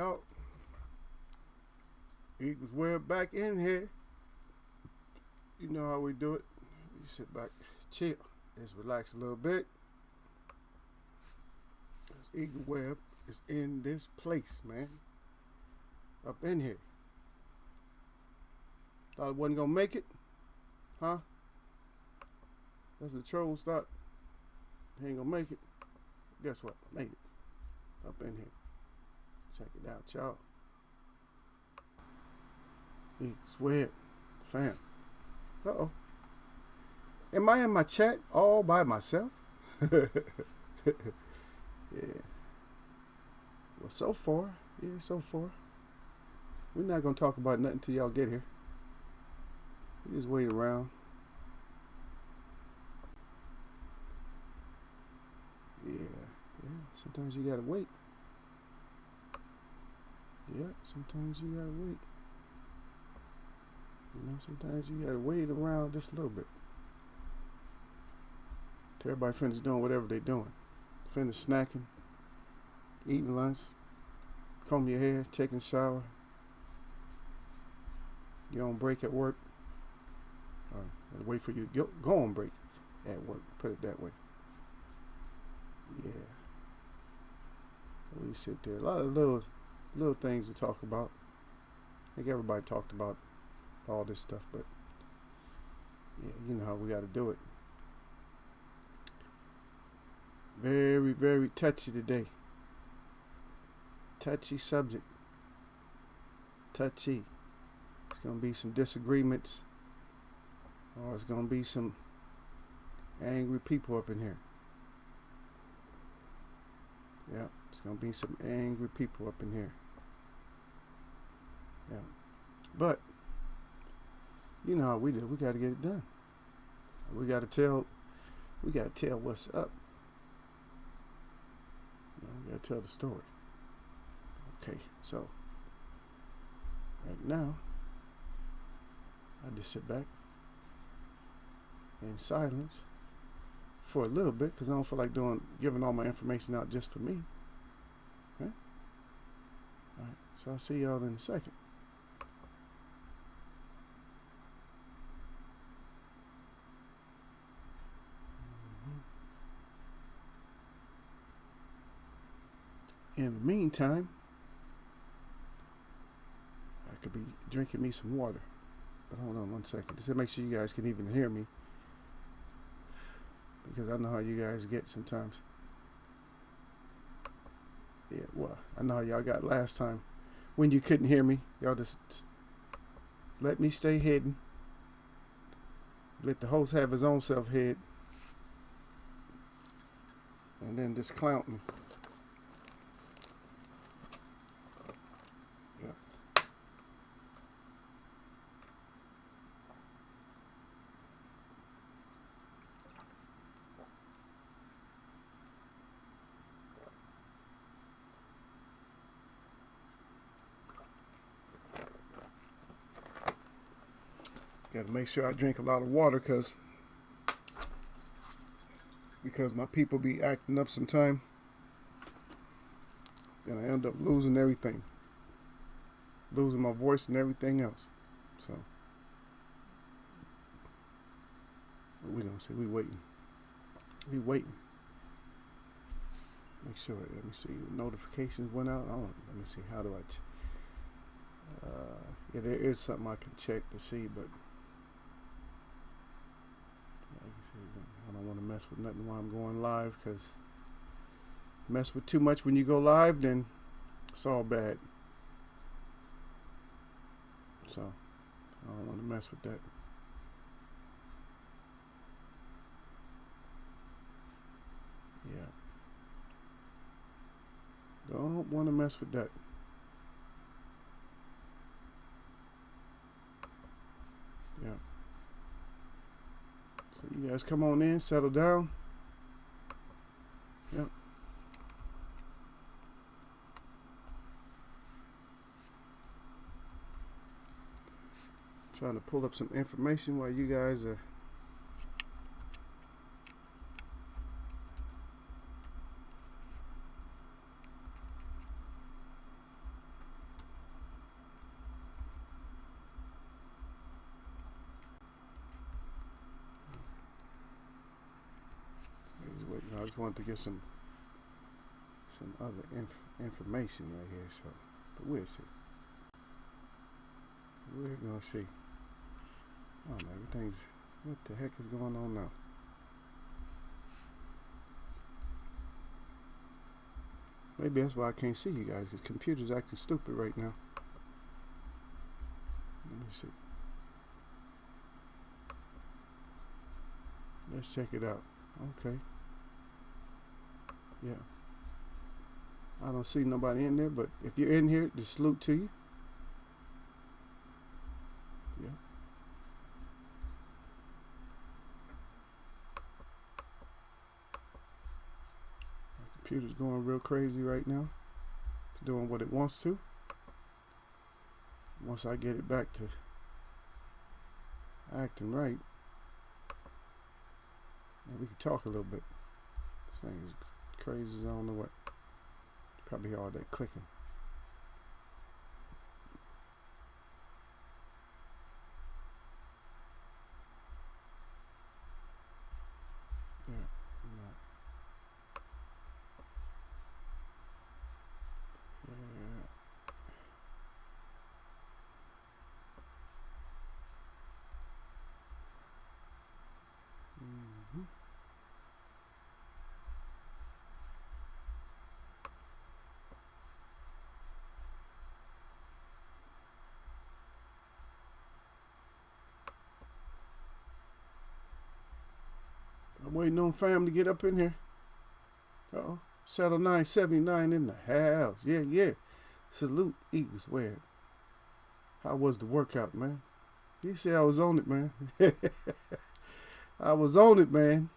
Yo, Eagles Web back in here. You know how we do it. You sit back, chill, just relax a little bit. This Eagle Web is in this place, man. Up in here. Thought it wasn't gonna make it, huh? That's the trolls thought he ain't gonna make it. Guess what? Made it. Up in here. Check it out, y'all. Eagles Web, fam. Uh-oh. Am I in my chat all by myself? Yeah. Well, so far. We're not going to talk about nothing until y'all get here. We just wait around. Yeah. Sometimes you got to wait. Yeah, sometimes you got to wait. You know, sometimes you gotta wait around just a little bit. Till everybody finishes doing whatever they're doing. Finish snacking, eating lunch, comb your hair, taking a shower. You're on break at work. Wait for you to go on break at work. Put it that way. Yeah. So we sit there. A lot of little things to talk about. I think everybody talked about all this stuff, but yeah, you know how we got to do it. Very, very touchy today. Touchy subject. Touchy. It's going to be some disagreements, or it's going to be some angry people up in here. Yeah, it's going to be some angry people up in here. Yeah. But you know how we do. We got to get it done. We got to tell what's up. You know, we got to tell the story. Okay, so right now, I just sit back in silence for a little bit because I don't feel like giving all my information out just for me. Okay? All right, so I'll see y'all in a second. In the meantime, I could be drinking me some water. But hold on one second, just to make sure you guys can even hear me. Because I know how you guys get sometimes. Yeah, well, I know how y'all got last time. When you couldn't hear me, y'all just let me stay hidden. Let the host have his own self hid. And then just clown me. Got to make sure I drink a lot of water because my people be acting up sometime. And I end up losing everything. Losing my voice and everything else. So, what we gonna say? We waiting. Make sure, let me see, the notifications went out. Let me see, how do I, yeah, there is something I can check to see, but I don't want to mess with nothing while I'm going live, because mess with too much when you go live, then it's all bad. So I don't want to mess with that. Yeah. Don't want to mess with that. Yeah. So you guys come on in, settle down. Yep. Trying to pull up some information while you guys are I just wanted to get some other information right here. So, but we'll see. We're gonna see. I don't know. Everything's. What the heck is going on now? Maybe that's why I can't see you guys, because computer's acting stupid right now. Let me see. Let's check it out. Okay. Yeah. I don't see nobody in there, but if you're in here, just salute to you. Yeah. My computer's going real crazy right now. It's doing what it wants to. Once I get it back to acting right, and we can talk a little bit. This thing is crazy as I don't know what. Probably all that clicking. Yeah. No. Yeah. Mm-hmm. I'm waiting on fam to get up in here. Uh-oh. Saddle 979 in the house. Yeah, yeah. Salute, Eagles. Where? How was the workout, man? He said I was on it, man. I was on it, man.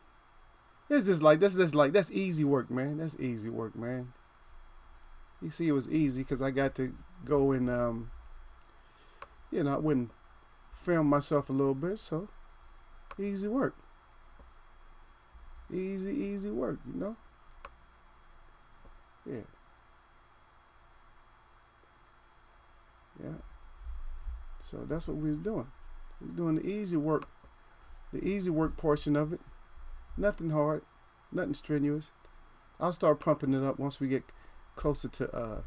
It's just like, that's easy work, man. That's easy work, man. You see, it was easy because I got to go and, I wouldn't film myself a little bit, so easy work. Easy work, you know? Yeah. Yeah. So that's what we was doing. We was doing the easy work portion of it. Nothing hard, nothing strenuous. I'll start pumping it up once we get closer to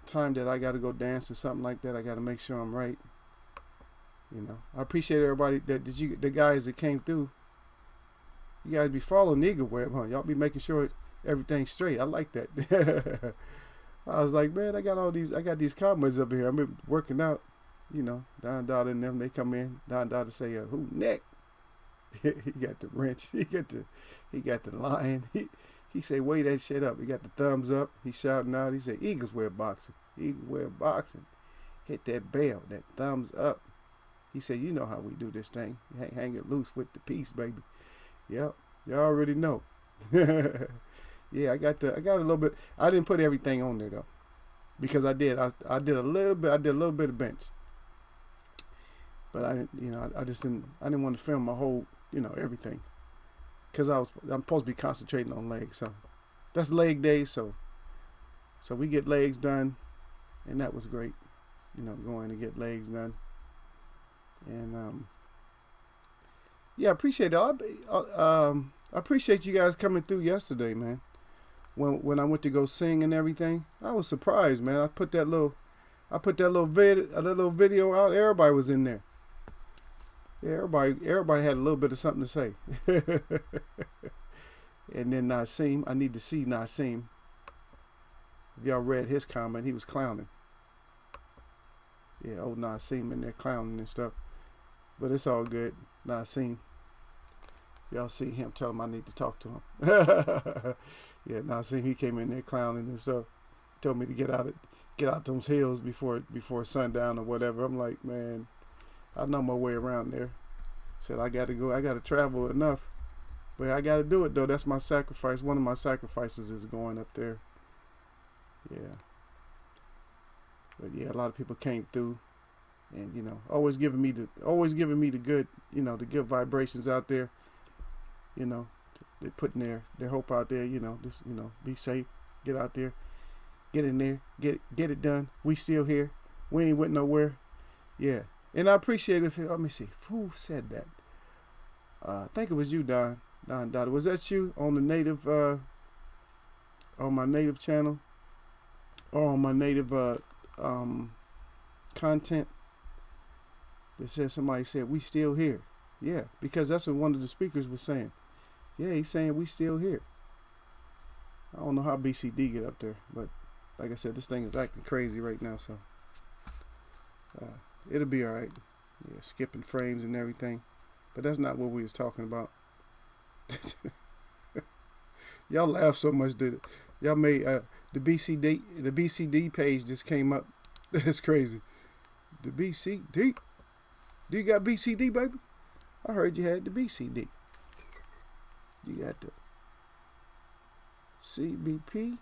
time that I got to go dance or something like that. I got to make sure I'm right. You know, I appreciate everybody the guys that came through. You guys be following Eagle Web, huh? Y'all be making sure everything's straight. I like that. I was like, man, I got these comments up here. I'm working out, you know, Don Dot and them. They come in, Don Dot to say, who neck? He got the wrench. He got the lion. He say, weigh that shit up. He got the thumbs up. He shouting out. He said, Eagles wear boxing. Eagles wear boxing. Hit that bell, that thumbs up. He said, you know how we do this thing. Hang it loose with the piece, baby. Yep, y'all already know. Yeah, I got a little bit. I didn't put everything on there though, because I did a little bit of bench, but I didn't. You know, I didn't want to film my whole, everything, because I'm supposed to be concentrating on legs. So that's leg day. So we get legs done, and that was great. Going to get legs done, and yeah, I appreciate it. I appreciate you guys coming through yesterday, man. When I went to go sing and everything, I was surprised, man. I put that little video out. Everybody was in there. Yeah, everybody had a little bit of something to say. And then Nasim, I need to see Nasim. If y'all read his comment, he was clowning. Yeah, old Nasim in there clowning and stuff. But it's all good. Nasim. Y'all see him, tell him I need to talk to him. Yeah, Nasim, he came in there clowning and stuff. Told me to get out those hills before sundown or whatever. I'm like, man, I know my way around there. Said I gotta travel enough. But I gotta do it though. That's my sacrifice. One of my sacrifices is going up there. Yeah. But yeah, a lot of people came through. And always giving me the good, the good vibrations out there. They're putting their hope out there. Just be safe, get out there, get in there, get it done. We still here. We ain't went nowhere. Yeah, and I appreciate it. Let me see, who said that? I think it was you, Don. Don Dottie, was that you on the native on my native channel or on my native content? They said somebody said we still here. Yeah, because that's what one of the speakers was saying. Yeah, he's saying we still here. I don't know how BCD get up there, but like I said, this thing is acting crazy right now, so it'll be all right. Yeah, skipping frames and everything, but that's not what we was talking about. Y'all laugh so much that y'all made the BCD page just came up. That's crazy. The BCD. Do you got BCD, baby? I heard you had the BCD. You got the CBP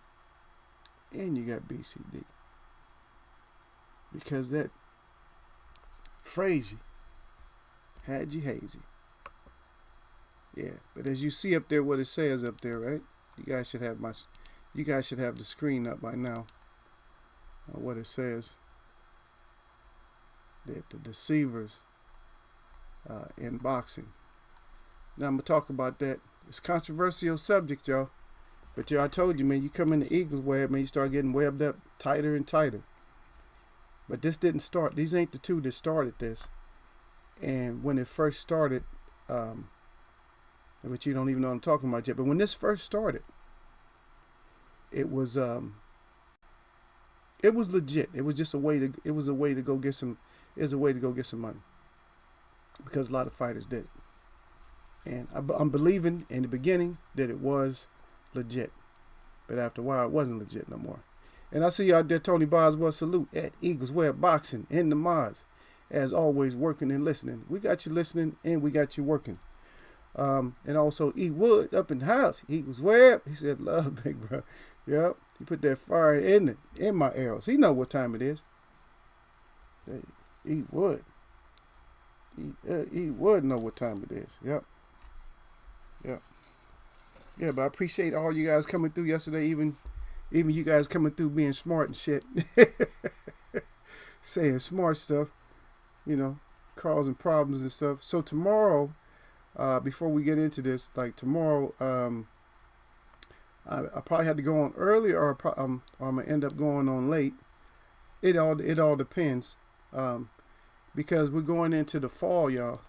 and you got BCD. Because that Frazee had you hazy. Yeah, but as you see up there what it says up there, right? You guys should have the screen up by now. What it says. That the deceivers in boxing. Now I'm gonna talk about that. It's a controversial subject, y'all. But I told you, man, you come in the Eagles web, man, you start getting webbed up tighter and tighter. But this didn't start. These ain't the two that started this. And when it first started, which you don't even know what I'm talking about yet, but when this first started, it was legit. It was just a way to go get some money. Because a lot of fighters did it. And I'm believing in the beginning that it was legit. But after a while, it wasn't legit no more. And I see you out there, Tony Boswell, salute at Eagles Web Boxing in the Moz. As always, working and listening. We got you listening and we got you working. And also E. Wood up in the house. Eagles Web. He said, love, big bro. Yep. He put that fire in my arrows. He know what time it is. Hey, E. Wood. He would know what time it is. Yep. Yeah, but I appreciate all you guys coming through yesterday, even you guys coming through being smart and shit. Saying smart stuff, causing problems and stuff. So tomorrow, before we get into this, like tomorrow, I probably had to go on early or I'm gonna end up going on late. It all depends. Because we're going into the fall, y'all.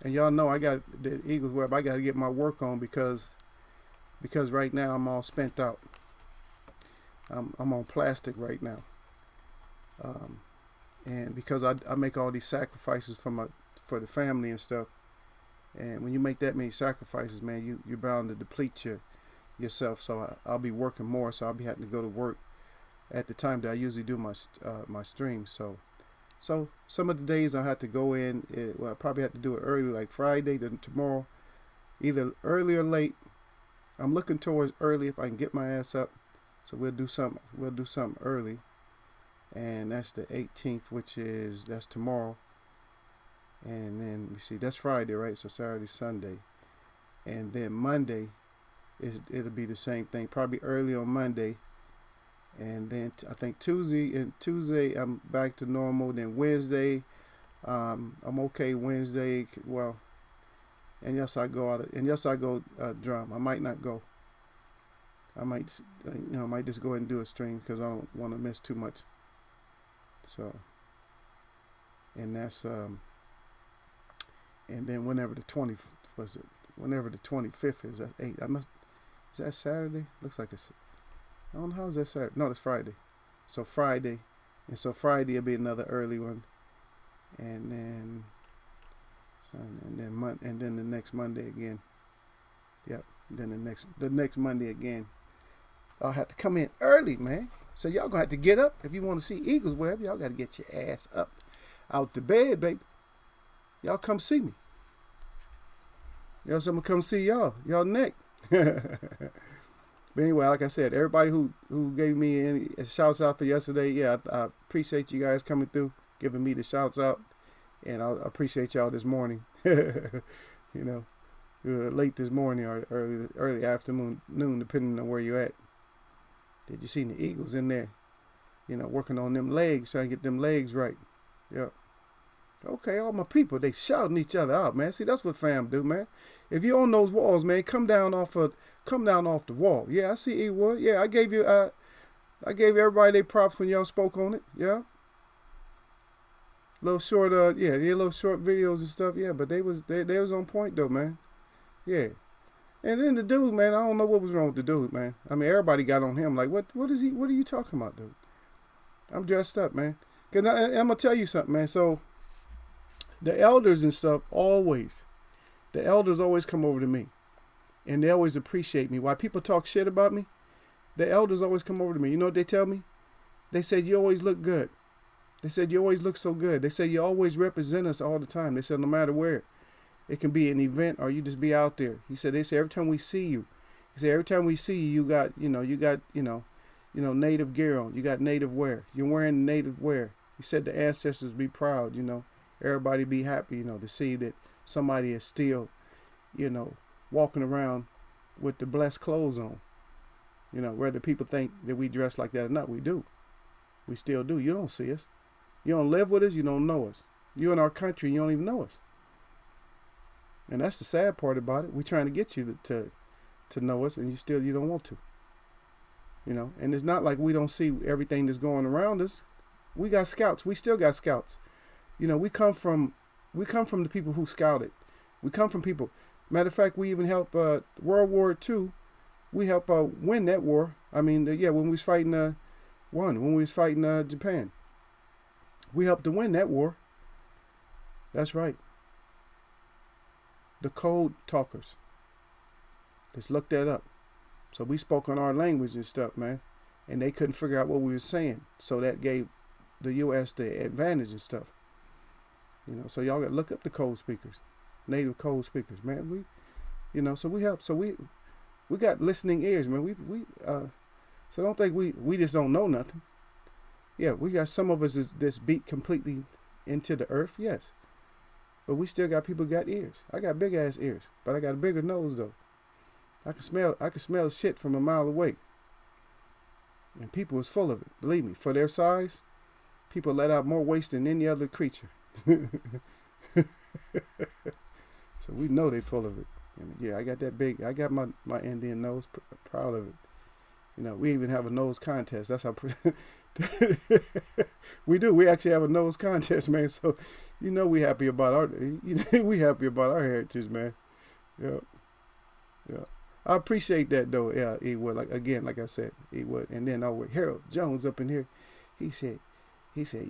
And y'all know I got the Eagles Web. I got to get my work on because right now I'm all spent out. I'm on plastic right now. And because I make all these sacrifices for the family and stuff. And when you make that many sacrifices, man, you're bound to deplete yourself. So I'll be working more. So I'll be having to go to work at the time that I usually do my stream. So some of the days I have to go in. I probably have to do it early, like Friday, then tomorrow, either early or late. I'm looking towards early if I can get my ass up. So we'll do something early, and that's the 18th, that's tomorrow. And then we see that's Friday, right? So Saturday, Sunday, and then Monday, it'll be the same thing. Probably early on Monday. And then I think Tuesday I'm back to normal. Then Wednesday, I'm okay. Wednesday, well, and yes I go drum. I might not go. I might just go ahead and do a stream because I don't want to miss too much. So, and that's and then whenever the 25th is, that's 8. Is that Saturday? Looks like it's. I don't know how is that Saturday. No, it's Friday. So Friday will be another early one, and then the next Monday again. Yep. Then the next Monday again. I'll have to come in early, man. So y'all gonna have to get up if you want to see Eagles Web. Y'all gotta get your ass up out the bed, baby. Y'all come see me. Y'all, I'm gonna come see y'all. Y'all neck. But anyway, like I said, everybody who gave me any shouts out for yesterday, yeah, I appreciate you guys coming through, giving me the shouts out, and I appreciate y'all this morning. Late this morning or early afternoon, depending on where you're at. Did you see the Eagles in there? Working on them legs, trying to get them legs right. Yep. Okay, all my people, they shouting each other out, man. See, that's what fam do, man. If you're on those walls, man, come down off the wall. Yeah, I see E Wood. Yeah, I gave everybody their props when y'all spoke on it. Yeah. Little short little short videos and stuff. Yeah, but they was on point though, man. Yeah. And then the dude, man, I don't know what was wrong with the dude, man. I mean, everybody got on him like, what are you talking about, dude? I'm dressed up, man. Cause I'm gonna tell you something, man. So the elders and stuff the elders always come over to me, and they always appreciate me. Why people talk shit about me, the elders always come over to me. You know what they tell me? They said, you always look good. They said, you always look so good. They said, you always represent us all the time. They said, no matter where. It can be an event or you just be out there. They said, every time we see you, every time we see you, you got native gear on. You got native wear. You're wearing native wear. He said the ancestors be proud, everybody be happy, to see that somebody is still, walking around with the blessed clothes on. Whether people think that we dress like that or not, we do. We still do. You don't see us. You don't live with us. You don't know us. You're in our country. You don't even know us. And that's the sad part about it. We're trying to get you to know us, and you don't want to. And it's not like we don't see everything that's going around us. We got scouts. We still got scouts. We come from the people who scouted. We come from people. Matter of fact, we even helped World War II. We helped win that war. I mean, when we was fighting Japan, we helped to win that war. That's right. The code talkers. Let's look that up. So we spoke on our language and stuff, man, and they couldn't figure out what we were saying. So that gave the U.S. the advantage and stuff. So y'all got to look up the code speakers, native code speakers, man. So we help. So we got listening ears, man. So don't think we just don't know nothing. Yeah, we got some of us that's beat completely into the earth, yes. But we still got people who got ears. I got big ass ears, but I got a bigger nose though. I can smell shit from a mile away. And people is full of it. Believe me, for their size, people let out more waste than any other creature. So we know they full of it. And yeah, I got my Indian nose, proud of it. We even have a nose contest. That's how we do. We actually have a nose contest, man. So we happy about our heritage, man. Yeah. I appreciate that though. Yeah, E-Wood. Like I said, E-Wood. And then Harold Jones up in here. He said,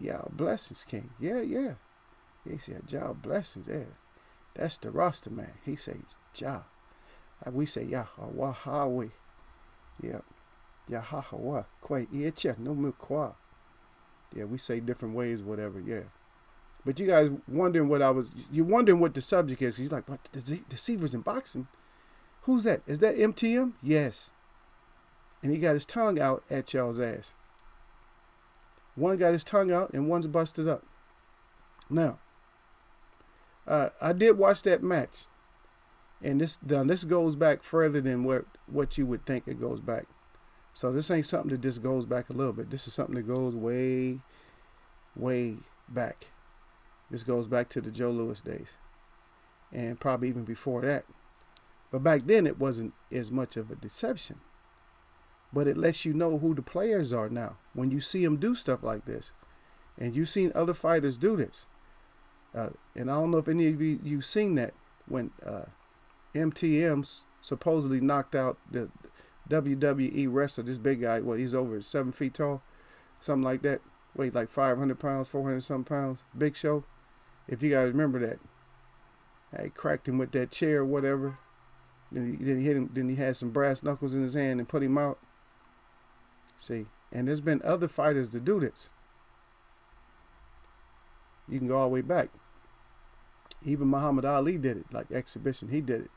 y'all blessings, King. Yeah. He said, y'all blessings. Yeah. That's the roster, man. He says, y'all. We say, Yahweh. Yeah. Yahweh. Quay. No more qua. Yeah, we say different ways, whatever. Yeah. But you guys wondering what the subject is. He's like, what? The deceivers in boxing? Who's that? Is that MTM? Yes. And he got his tongue out at y'all's ass. One got his tongue out and one's busted up. Now, I did watch that match. And this goes back further than what you would think it goes back. So this ain't something that just goes back a little bit. This is something that goes way, way back. This goes back to the Joe Louis days. And probably even before that. But back then it wasn't as much of a deception. But it lets you know who the players are now. When you see them do stuff like this. And you've seen other fighters do this. And I don't know if any of you've seen that when MTM supposedly knocked out the WWE wrestler, this big guy, he's over 7 feet tall, something like that, weighed like 500 pounds, 400 something pounds, Big Show. If you guys remember that, I cracked him with that chair or whatever. Then he hit him. Then he had some brass knuckles in his hand and put him out. See, and there's been other fighters to do this. You can go all the way back. Even Muhammad Ali did it, like exhibition. He did it.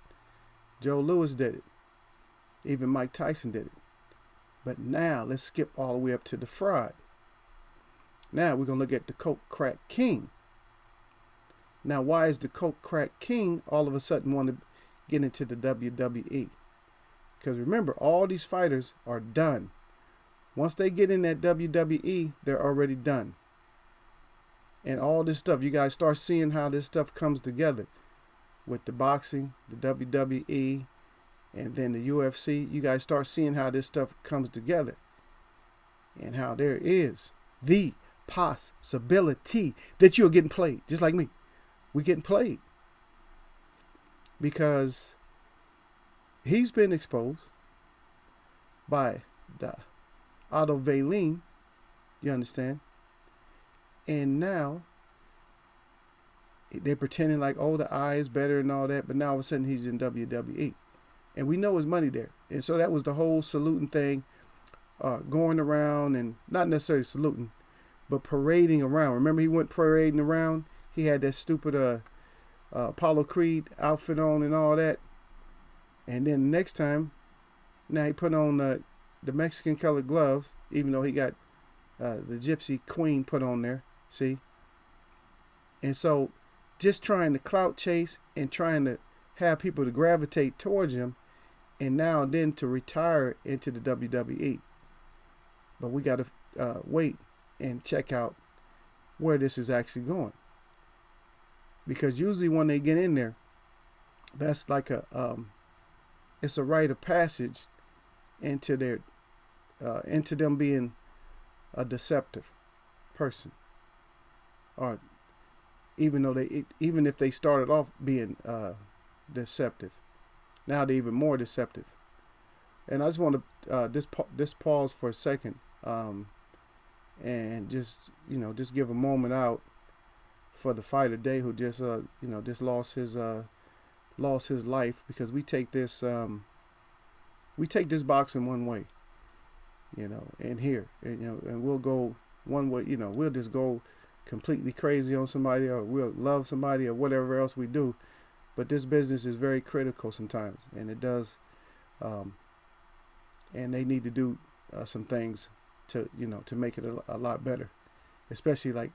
Joe Louis did it. Even Mike Tyson did it. But now let's skip all the way up to the fraud. Now we're going to look at the Coke Crack King. Now, why is the Coke Crack King all of a sudden want to get into the WWE? Because remember, all these fighters are done. Once they get in that WWE, they're already done. and all this stuff. You guys start seeing how this stuff comes together with the boxing, the WWE, and then the UFC. You guys start seeing how this stuff comes together and how there is the possibility that you're getting played, just like me. We're getting played because he's been exposed by the autovaline, you understand? And now they're pretending like, oh, the eye is better and all that, but now all of a sudden he's in WWE. And we know his money there. And so that was the whole saluting thing, going around, and not necessarily saluting, but parading around. Remember, he went parading around? He had that stupid Apollo Creed outfit on and all that. And then next time, now he put on the Mexican colored gloves, even though he got the Gypsy Queen put on there. See? And so just trying to clout chase and trying to have people to gravitate towards him, and now then to retire into the WWE. But we got to wait and check out where this is actually going. Because usually when they get in there, that's like it's a rite of passage into their into them being a deceptive person, or even if they started off being deceptive, now they're even more deceptive. And I just want to just pause for a second, and just give a moment out for the fighter Day who just just lost his life, because we take this boxing one way, and here, and we'll go one way, we'll just go completely crazy on somebody, or we'll love somebody, or whatever else we do. But this business is very critical sometimes, and it does, and they need to do some things to make it a lot better, especially like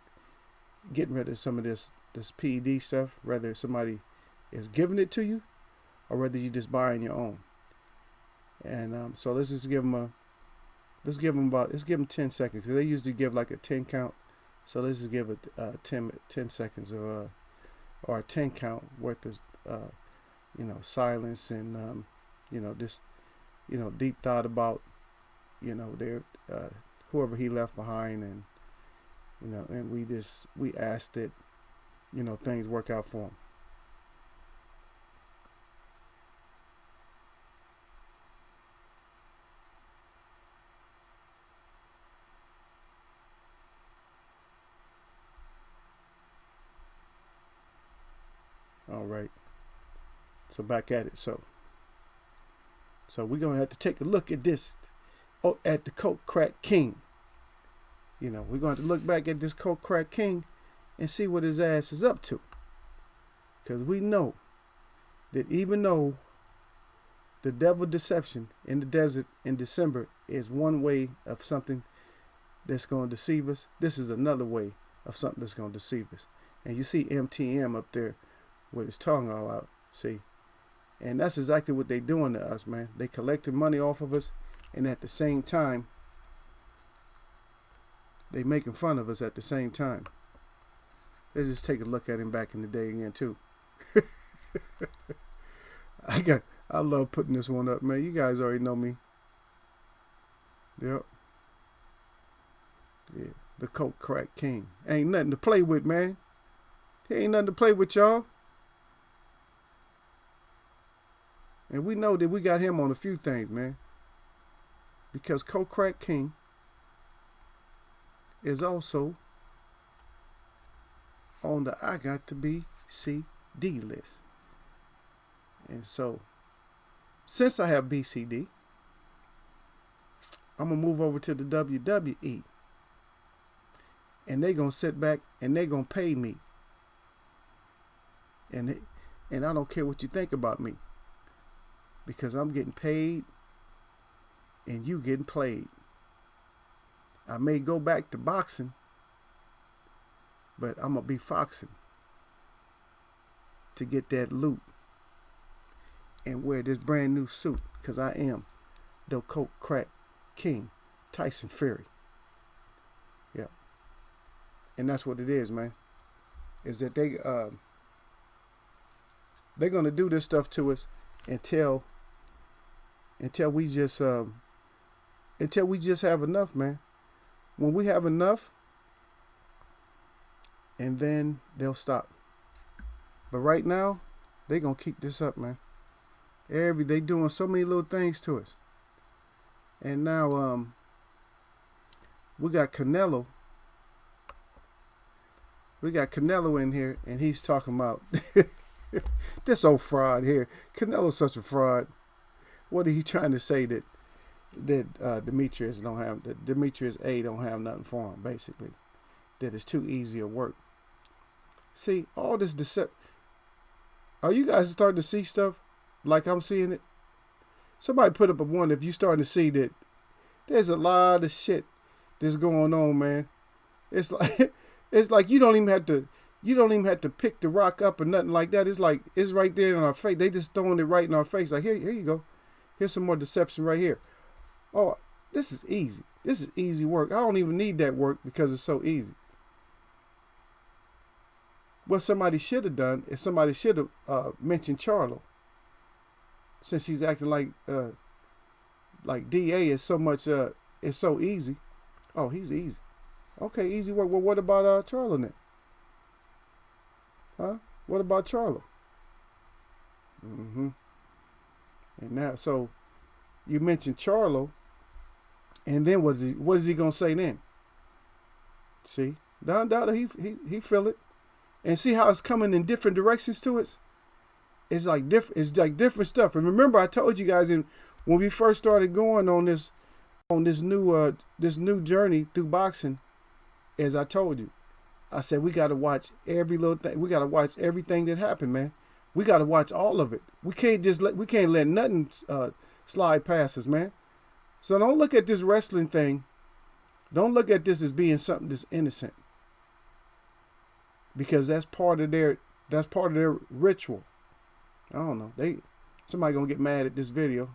getting rid of some of this PED stuff, whether somebody is giving it to you or whether you just buying your own. And so let's just give them 10 seconds, because they usually give like a 10 count. So let's just give it 10 seconds of or a 10 count worth of silence, and just deep thought about their whoever he left behind, and and we asked that things work out for him. All right. So back at it. So we're gonna have to take a look at this, at the Coke Crack King. We're going to look back at this Coke Crack King and see what his ass is up to. Because we know that even though the devil deception in the desert in December is one way of something that's going to deceive us, this is another way of something that's going to deceive us. And you see MTM up there with his tongue all out, see? And that's exactly what they doing to us, man. They collecting money off of us, and at the same time, they making fun of us at the same time. Let's just take a look at him back in the day again, too. I love putting this one up, man. You guys already know me. Yep. Yeah, the Coke Crack King. Ain't nothing to play with, man. There ain't nothing to play with, y'all. And we know that we got him on a few things, man. Because Coke Crack King is also on the I Got to Be CD list. And so, since I have BCD, I'm going to move over to the WWE. And they going to sit back and they going to pay me. And I don't care what you think about me, because I'm getting paid and you getting played. I may go back to boxing, but I'm going to be foxing to get that loot and wear this brand new suit, because I am the Coke Crack King, Tyson Fury. Yeah. And that's what it is, man. Is that they're gonna do this stuff to us until we just have enough, man. When we have enough, and then they'll stop. But right now, they're gonna keep this up, man. They doing so many little things to us. And now we got Canelo. We got Canelo in here, and he's talking about this old fraud here. Canelo's such a fraud. What are he trying to say that Demetrius don't have? That Demetrius A don't have nothing for him, basically. That it's too easy a work. See, all this deception. Are you guys starting to see stuff like I'm seeing it? Somebody put up a one if you starting to see that there's a lot of shit that's going on, man. It's like you don't even have to pick the rock up or nothing like that. It's like it's right there in our face. They just throwing it right in our face. Like here you go. Here's some more deception right here. Oh, this is easy. This is easy work. I don't even need that work because it's so easy. What somebody should have done is somebody should have mentioned Charlo. Since he's acting like DA is so much it's so easy. Oh, he's easy. Okay, easy work. Well, what about Charlo then? Huh? What about Charlo? And now, so you mentioned Charlo, and then what is he gonna say then? See, down he feel it, and see how it's coming in different directions to us. It's like different stuff. And remember, I told you guys when we first started going on this new journey through boxing. As I told you, I said we got to watch every little thing. We got to watch everything that happened, man. We got to watch all of it. We can't let nothing slide past us, man. So don't look at this wrestling thing. Don't look at this as being something that's innocent, because that's part of their ritual. I don't know. Somebody gonna get mad at this video,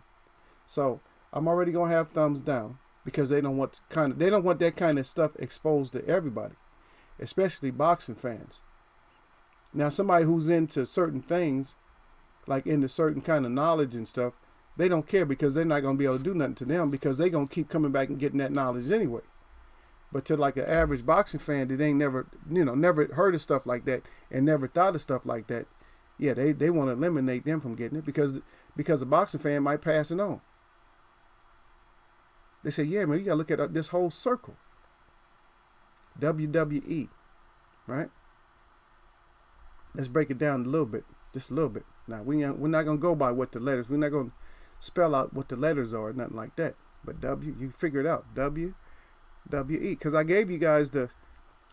so I'm already gonna have thumbs down. Because they don't want that kind of stuff exposed to everybody, especially boxing fans. Now, somebody who's into certain things, like into certain kind of knowledge and stuff, they don't care because they're not going to be able to do nothing to them because they're going to keep coming back and getting that knowledge anyway. But to like an average boxing fan that ain't never heard of stuff like that and never thought of stuff like that, yeah, they want to eliminate them from getting it because a boxing fan might pass it on. They say, yeah, man, you got to look at this whole circle. WWE, right? Let's break it down a little bit, just a little bit. Now, we're not going to go by what the letters, we're not going to spell out what the letters are or nothing like that. But you figure it out, WWE. Because I gave you guys a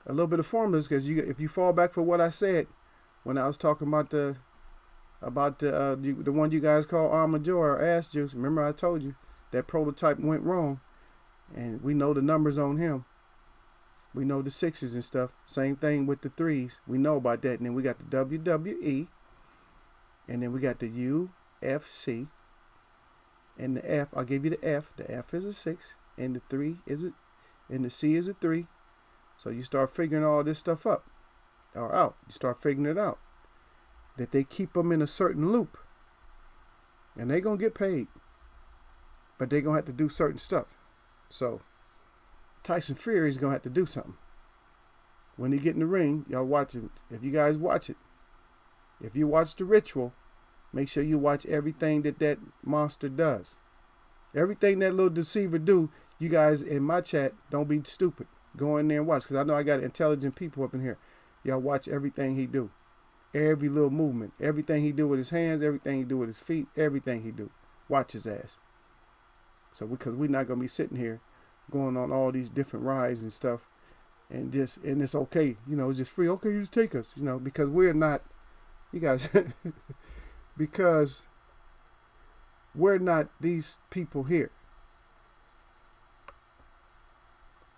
little bit of formulas, because if you fall back for what I said when I was talking about the one you guys call Armadillo or ass juice. Remember I told you that prototype went wrong, and we know the numbers on him. We know the 6s and stuff. Same thing with the 3s. We know about that. And then we got the WWE, and then we got the UFC, and the F. I'll give you the F. The F is a 6, and the 3 is it, and the C is a 3. So you start figuring all this stuff up or out. You start figuring it out that they keep them in a certain loop, and they're gonna get paid. But they're going to have to do certain stuff. So Tyson Fury is going to have to do something. When he get in the ring, y'all watch it. If you guys watch it, if you watch The Ritual, make sure you watch everything that monster does. Everything that little deceiver do, you guys in my chat, don't be stupid. Go in there and watch, because I know I got intelligent people up in here. Y'all watch everything he do. Every little movement. Everything he do with his hands, everything he do with his feet, everything he do. Watch his ass. So because we're not going to be sitting here going on all these different rides and stuff and it's okay, it's just free. Okay, you just take us, because we're not, you guys, because we're not these people here.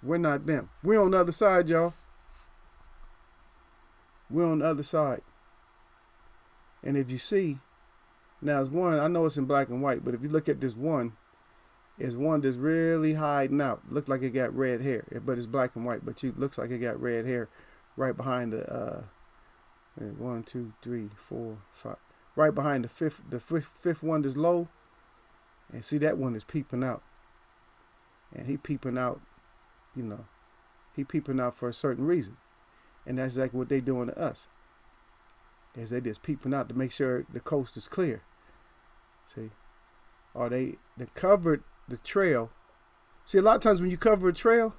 We're not them. We're on the other side, y'all. We're on the other side. And if you see, now it's one, I know it's in black and white, but if you look at this one, is one that's really hiding out. Looks like it got red hair, but it's black and white. But it looks like it got red hair right behind the 1, 2, 3, 4, 5. Right behind the fifth one that's low. And see, that one is peeping out. And he peeping out, you know, he peeping out for a certain reason. And that's exactly what they doing to us. Is they just peeping out to make sure the coast is clear. See? Or they covered the trail. See, a lot of times when you cover a trail,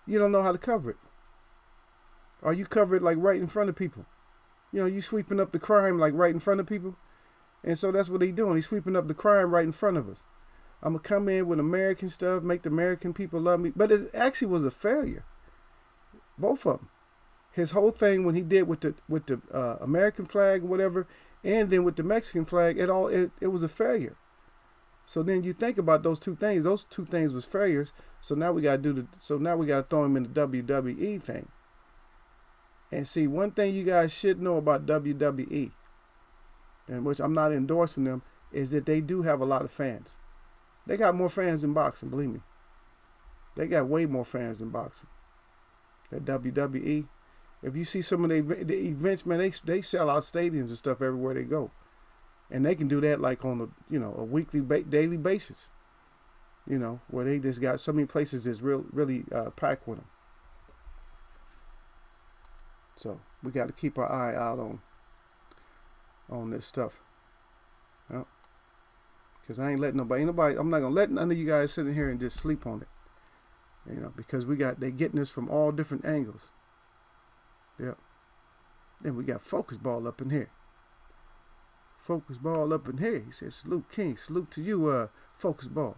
you don't know how to cover it. Or you cover it like right in front of people. You know, you sweeping up the crime like right in front of people. And so that's what they doing. He's sweeping up the crime right in front of us. I'm going to come in with American stuff, make the American people love me. But it actually was a failure. Both of them. His whole thing when he did with the American flag or whatever, and then with the Mexican flag, it was a failure. So then you think about those two things. Those two things was failures. So now we got to throw him in the WWE thing. And see, one thing you guys should know about WWE, and which I'm not endorsing them, is that they do have a lot of fans. They got more fans than boxing, believe me. They got way more fans than boxing. That WWE, if you see some of the events, man, they sell out stadiums and stuff everywhere they go. And they can do that like on a weekly, daily basis. You know, where they just got so many places that's really packed with them. So we got to keep our eye out on this stuff. Yep. Because I ain't letting nobody, I'm not going to let none of you guys sit in here and just sleep on it. You know, because they getting this from all different angles. Yep. Then we got Focus Ball up in here. Focus Ball up in here. He says, salute King. Salute to you, Focus Ball.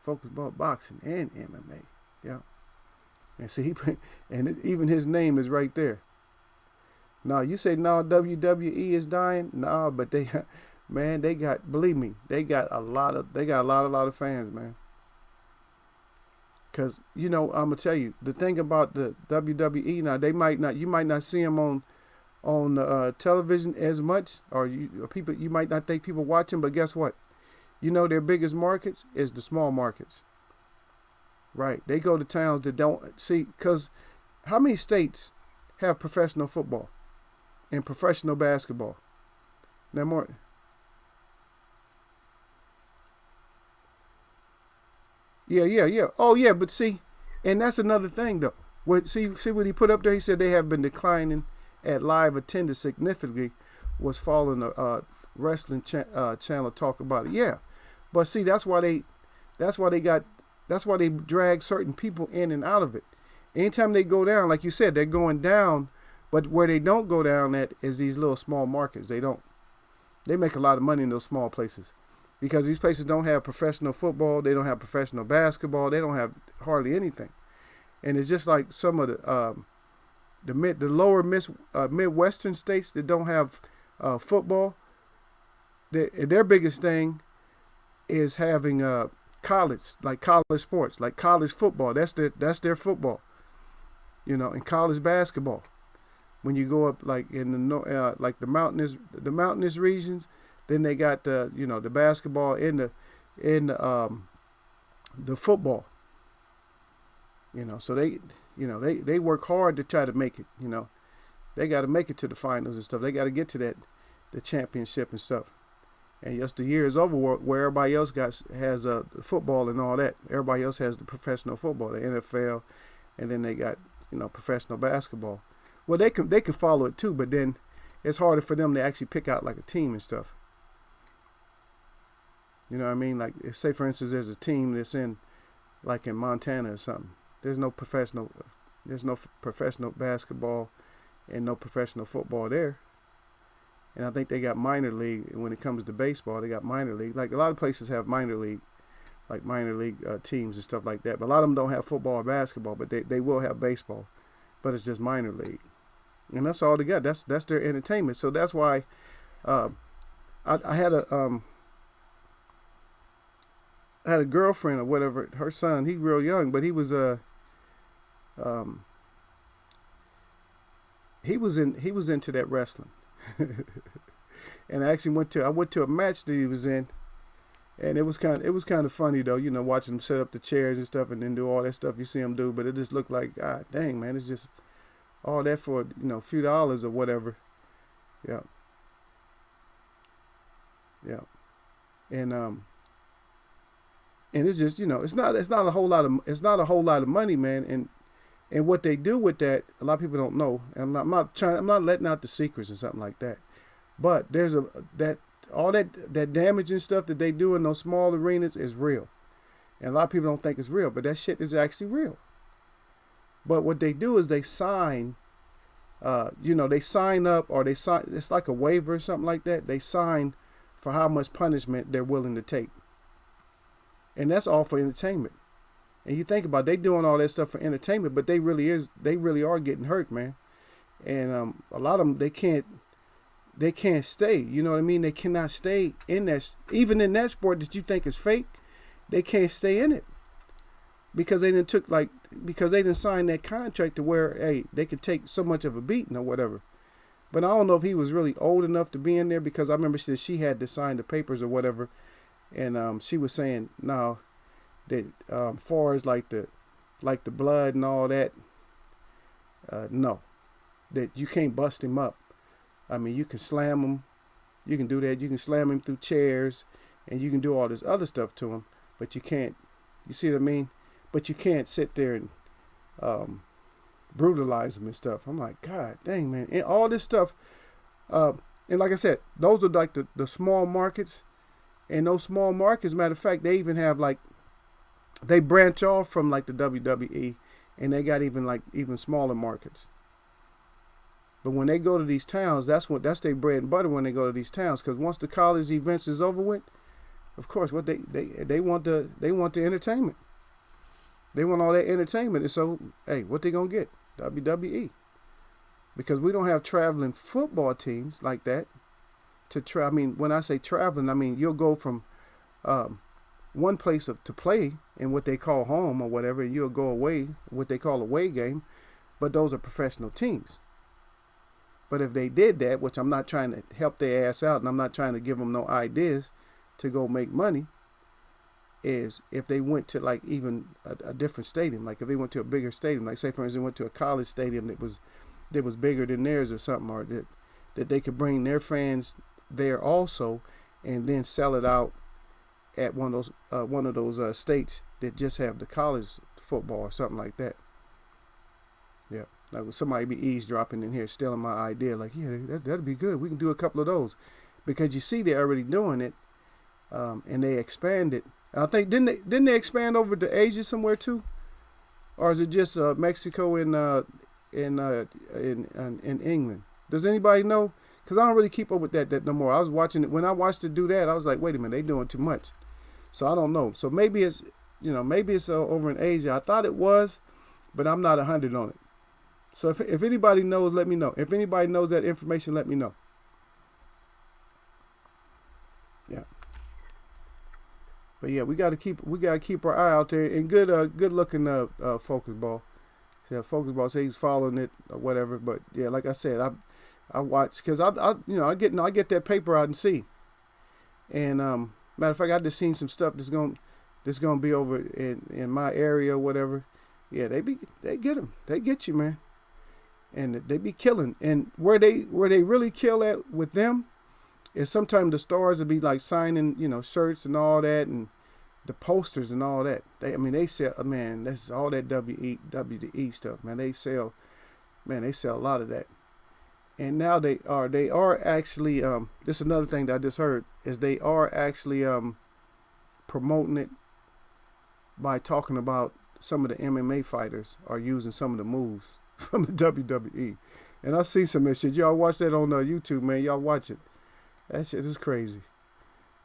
Focus Ball boxing and MMA. Yeah. And see, even his name is right there. Now, you say, no, WWE is dying? No, but believe me, they got a lot of fans, man. Because, I'm going to tell you, the thing about the WWE now, you might not see them on television as much, or you might not think people watching, but guess what? Their biggest markets is the small markets. Right. They go to towns that don't see, because how many states have professional football and professional basketball? Now more. Yeah. Oh yeah, but see, and that's another thing though. See what he put up there? He said they have been declining at live attendance significantly. Was following the wrestling channel talk about it. Yeah, but see, that's why they drag certain people in and out of it. Anytime they go down, like you said, they're going down, but where they don't go down at is these little small markets. They make a lot of money in those small places because these places don't have professional football. They don't have professional basketball. They don't have hardly anything. And it's just like some of the lower Midwestern states that don't have football. Their biggest thing is having college sports, like college football. That's their football. And college basketball. When you go up like in the like the mountainous regions, then they got the basketball in the football. So they work hard to try to make it. They got to make it to the finals and stuff. They got to get to the championship and stuff. And just the year is over where everybody else has football and all that. Everybody else has the professional football, the NFL, and then they got professional basketball. Well, they can follow it too, but then it's harder for them to actually pick out like a team and stuff. You know what I mean? Like, if, say for instance, there's a team that's in Montana or something. There's no professional basketball and no professional football there. And I think they got minor league. When it comes to baseball, they got minor league. Like a lot of places have minor league teams and stuff like that. But a lot of them don't have football or basketball, but they will have baseball. But it's just minor league. And that's all they got. That's their entertainment. So that's why I had a girlfriend or whatever. Her son, he's real young, but he was into that wrestling. And I actually went to a match that he was in, And it was kind of funny though, you know, watching them set up the chairs and stuff, and then do all that stuff you see them do. But it just looked like, God dang, man, it's just all that for, you know, a few dollars or whatever. Yeah, yeah, and and it's just, you know, it's not a whole lot of money, man. And what they do with that, a lot of people don't know. And I'm not letting out the secrets or something like that. But there's all that damage and stuff that they do in those small arenas is real. And a lot of people don't think it's real, but that shit is actually real. But what they do is they sign, they sign up, or they sign, it's like a waiver or something like that. They sign for how much punishment they're willing to take. And that's all for entertainment. And you think about it, they doing all that stuff for entertainment, but they really are getting hurt, man. And a lot of them, they can't stay. You know what I mean? They cannot stay in that, even in that sport that you think is fake. They can't stay in it because they didn't sign that contract to where, hey, they could take so much of a beating or whatever. But I don't know if he was really old enough to be in there, because I remember she had to sign the papers or whatever, and she was saying no, that far as like the blood and all that, no, that you can't bust him up. I mean, you can slam him, you can do that, you can slam him through chairs, and you can do all this other stuff to him, but you can't, you see what I mean? But you can't sit there and brutalize him and stuff. I'm like, God dang, man. And all this stuff, and like I said, those are like the small markets. And those small markets, matter of fact, they even have like, they branch off from like the WWE, and they got even smaller markets. But when they go to these towns, that's their bread and butter when they go to these towns. Because once the college events is over with, of course, what they want the entertainment. They want all that entertainment. And so, hey, what they gonna get? WWE. Because we don't have traveling football teams like that I mean, when I say traveling, I mean you'll go from one place to play in what they call home or whatever, and you'll go away, what they call away game. But those are professional teams. But if they did that, which I'm not trying to help their ass out, and I'm not trying to give them no ideas to go make money, is if they went to like even a different stadium, like if they went to a bigger stadium, like say for instance, went to a college stadium that was bigger than theirs or something, or that they could bring their fans there also, and then sell it out at one of those states that just have the college football or something like that. Yeah, like somebody be eavesdropping in here, stealing my idea. Like, yeah, that'd be good. We can do a couple of those, because you see they're already doing it, and they expanded. I think didn't they expand over to Asia somewhere too, or is it just Mexico and in England? Does anybody know? Because I don't really keep up with that no more. I was watching it when I watched it do that. I was like, wait a minute, they doing too much. So I don't know. So maybe it's over in Asia. I thought it was, but I'm not 100 on it. So if anybody knows, let me know. If anybody knows that information, let me know. Yeah. But yeah, we gotta keep our eye out there. And good looking focus ball. Yeah, focus ball. Say he's following it or whatever. But yeah, like I said, I watch, because I get that paper out and see. And matter of fact, I just seen some stuff that's gonna be over in my area or whatever. Yeah, they get them. They get you, man. And they be killing. And where they really kill at with them is sometimes the stars will be like signing, shirts and all that, and the posters and all that. They sell, man, that's all that WWE stuff, man. They sell a lot of that. And now they are actually, this is another thing that I just heard, is they are actually promoting it by talking about some of the MMA fighters are using some of the moves from the WWE. And I see some of that shit. Y'all watch that on YouTube, man. Y'all watch it. That shit is crazy.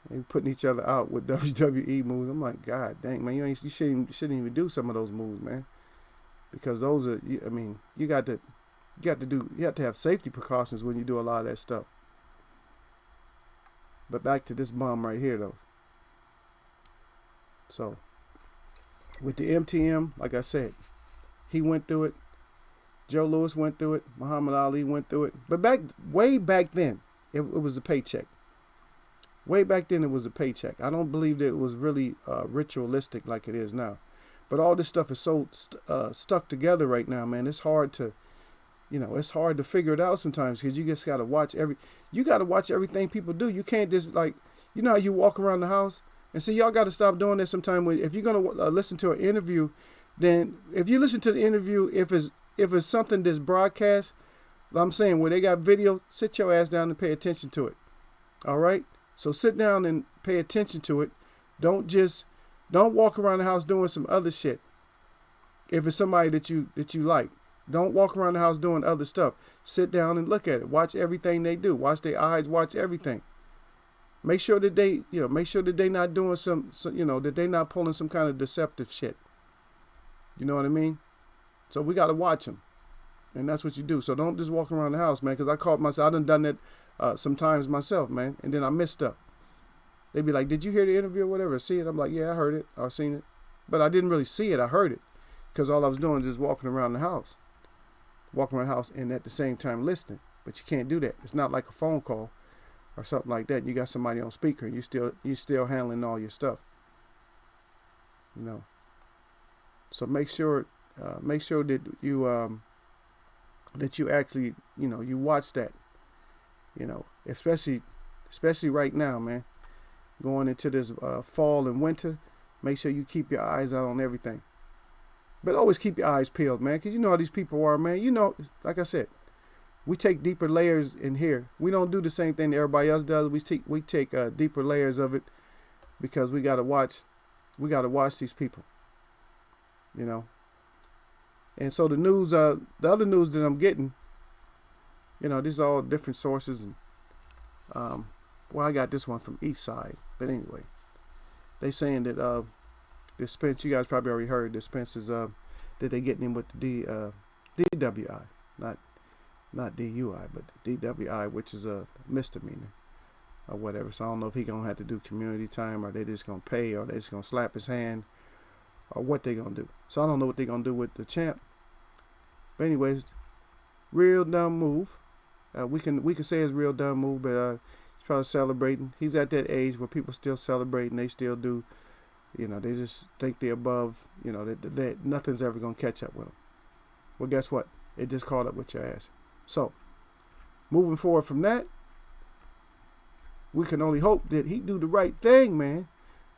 They putting each other out with WWE moves. I'm like, God dang, man, you shouldn't even do some of those moves, man. Because those are, you have to have safety precautions when you do a lot of that stuff. But back to this bum right here, though. So, with the MTM, like I said, he went through it. Joe Louis went through it. Muhammad Ali went through it. But way back then, it was a paycheck. Way back then, it was a paycheck. I don't believe that it was really ritualistic like it is now. But all this stuff is so stuck together right now, man. It's hard to, it's hard to figure it out sometimes because you just got to watch everything people do. You can't just how you walk around the house and see, y'all got to stop doing that sometime. If you're going to listen to an interview, then if you listen to the interview, if it's something that's broadcast, I'm saying where they got video, sit your ass down and pay attention to it. All right. So sit down and pay attention to it. Don't walk around the house doing some other shit. If it's somebody that you like, don't walk around the house doing other stuff. Sit down and look at it. Watch everything they do. Watch their eyes. Watch everything. Make sure that they not doing that they not pulling some kind of deceptive shit. You know what I mean? So we got to watch them, and that's what you do. So don't just walk around the house, man. Because I caught myself. I done that sometimes myself, man, and then I messed up. They'd be like, "Did you hear the interview or whatever? See it?" I'm like, "Yeah, I heard it. I've seen it," but I didn't really see it. I heard it because all I was doing is just walking around the house, and at the same time listening. But you can't do that. It's not like a phone call or something like that. You got somebody on speaker. You still handling all your stuff. So make sure that you actually you watch that. Especially right now, man. Going into this fall and winter, make sure you keep your eyes out on everything. But always keep your eyes peeled, man, because you know how these people are, man. Like I said, we take deeper layers in here. We don't do the same thing that everybody else does. We take deeper layers of it because we gotta watch these people. And so the news, the other news that I'm getting, these are all different sources. And I got this one from East Side. But anyway, they saying that this Spence, you guys probably already heard this Spence is that they getting him with the DWI, not DUI, but DWI, which is a misdemeanor or whatever. So I don't know if he gonna have to do community time, or they just gonna pay, or they just gonna slap his hand, or what they gonna do. So I don't know what they gonna do with the champ. But anyways, real dumb move. We can say it's real dumb move, but he's probably celebrating. He's at that age where people still celebrate, and they still do. They just think they're above. That nothing's ever gonna catch up with them. Well, guess what? It just caught up with your ass. So, moving forward from that, we can only hope that he do the right thing, man,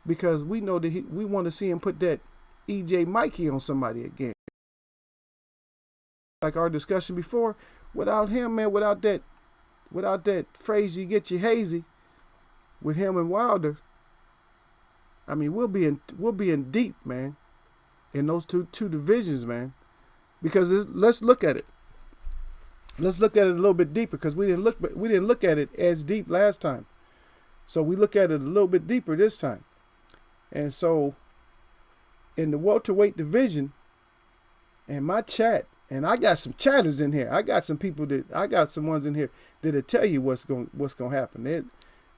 because we know that we want to see him put that EJ Mikey on somebody again. Like our discussion before, without him, man, without that phrase, you get you hazy, with him and Wilder, I mean, we'll be in deep, man, in those two divisions, man, because let's look at it. Let's look at it a little bit deeper, because we didn't look at it as deep last time. So we look at it a little bit deeper this time. And so in the welterweight division, and my chat, and I got some chatters in here. I got some ones in here that'll tell you what's going to happen.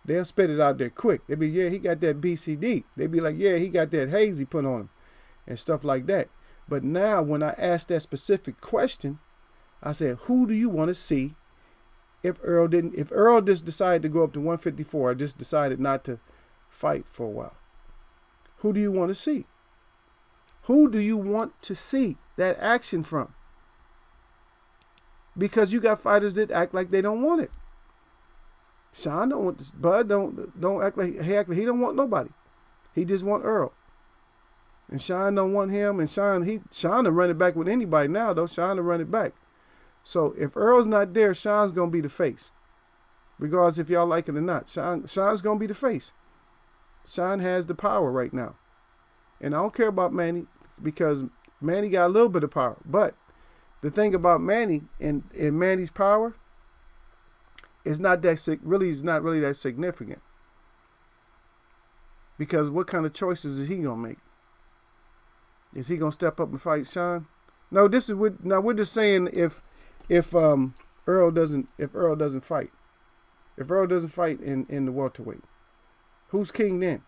They'll spit it out there quick. They'll be, yeah, he got that BCD. They'll be like, yeah, he got that hazy put on him and stuff like that. But now when I asked that specific question, I said, who do you want to see if Earl just decided to go up to 154 or just decided not to fight for a while? Who do you want to see? Who do you want to see that action from? Because you got fighters that act like they don't want it. Sean don't want this. Bud don't act like he don't want nobody. He just want Earl. And Sean don't want him. And Sean to run it back with anybody now though. Sean to run it back. So if Earl's not there, Sean's gonna be the face, regardless if y'all like it or not. Sean's gonna be the face. Sean has the power right now, and I don't care about Manny because Manny got a little bit of power. But the thing about Manny and Manny's power is not really that significant. Because what kind of choices is he gonna make? Is he gonna step up and fight Sean? No, we're just saying if Earl doesn't fight. If Earl doesn't fight in the welterweight, who's king then?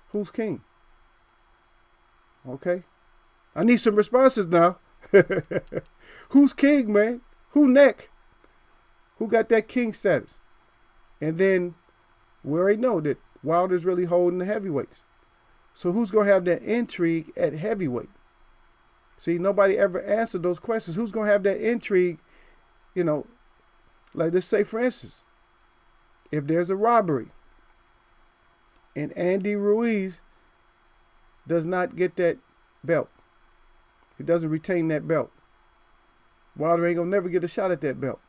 Who's king? Okay. I need some responses now. Who's king, man? Who neck? Who got that king status? And then We already know that Wilder's really holding the heavyweights. So who's going to have that intrigue at heavyweight? See, nobody ever answered those questions. Who's going to have that intrigue? You know, like let's say, for instance, if there's a robbery and Andy Ruiz does not get that belt, he doesn't retain that belt, Wilder ain't going to never get a shot at that belt.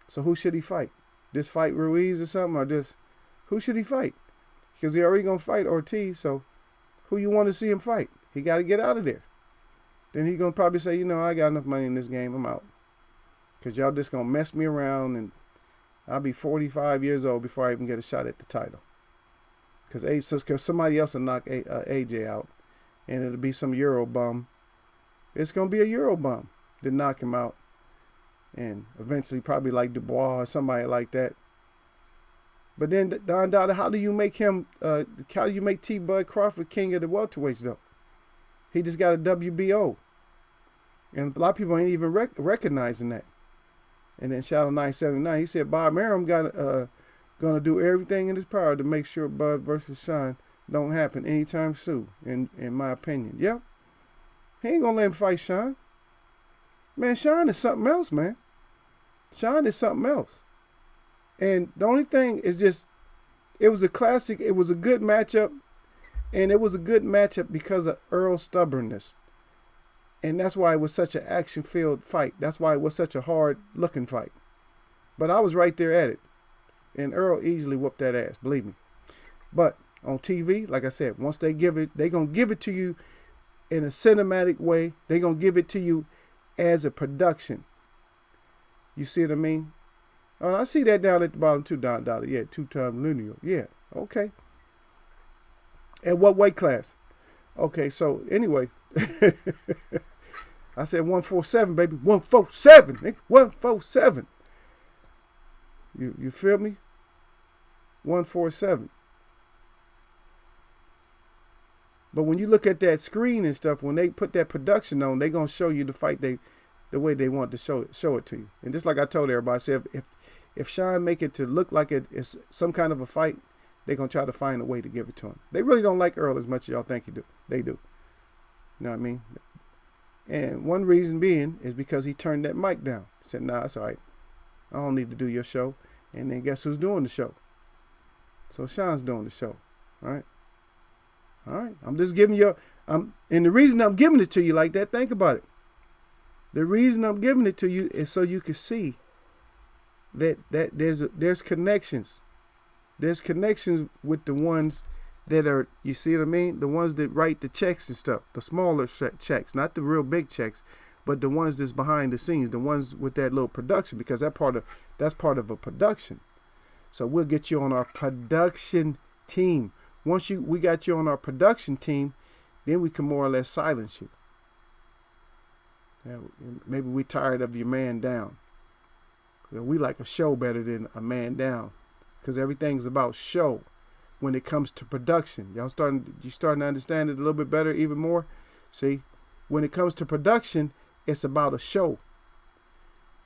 So who should he fight? This fight Ruiz or something? Or this? Who should he fight? Because he already going to fight Ortiz, so who you want to see him fight? He got to get out of there. Then he going to probably say, you know, I got enough money in this game, I'm out. Because y'all just going to mess me around and I'll be 45 years old before I even get a shot at the title. Because somebody else will knock AJ out and it'll be some Euro bum. It's going to be a Euro bum to knock him out. And eventually probably like Dubois or somebody like that. But then, Don Dada, how do you make him, how do you make T. Bud Crawford king of the welterweights, though? He just got a WBO. And a lot of people ain't even recognizing that. And then Shadow 979, he said Bob Arum going to do everything in his power to make sure Bud versus Sean don't happen anytime soon, in my opinion. Yep. He ain't going to let him fight Sean. Man, Sean is something else, man. Sean is something else. And the only thing is just, it was a classic. It was a good matchup. And it was a good matchup because of Earl's stubbornness. And that's why it was such an action-filled fight. That's why it was such a hard-looking fight. But I was right there at it. And Earl easily whooped that ass, believe me. But on TV, like I said, once they give it, they're going to give it to you in a cinematic way. They're going to give it to you as a production. You see what I mean? Oh, I see that down at the bottom too, Don Dollar. Yeah, 2-time lineal. Yeah, okay. At what weight class? Okay, so anyway. I said 147, baby. 147, nigga. 147. You feel me? 147. But when you look at that screen and stuff, when they put that production on, they're gonna show you the fight the way they want to show it to you. And just like I told everybody, I said if Sean make it to look like it's some kind of a fight, they're gonna try to find a way to give it to him. They really don't like Earl as much as y'all think they do. You know what I mean? And one reason being is because he turned that mic down. He said, nah, it's all right. I don't need to do your show. And then guess who's doing the show? So Sean's doing the show. All right? All right. I'm just giving you, and the reason I'm giving it to you like that, think about it. The reason I'm giving it to you is so you can see that there's connections. There's connections with the ones that are, you see what I mean? The ones that write the checks and stuff, the smaller checks, not the real big checks, but the ones that's behind the scenes, the ones with that little production, because that's part of a production. So we'll get you on our production team. Once we got you on our production team, then we can more or less silence you. Maybe we tired of your man down. We like a show better than a man down, because everything's about show. When it comes to production, you starting to understand it a little bit better, even more. See, when it comes to production, it's about a show.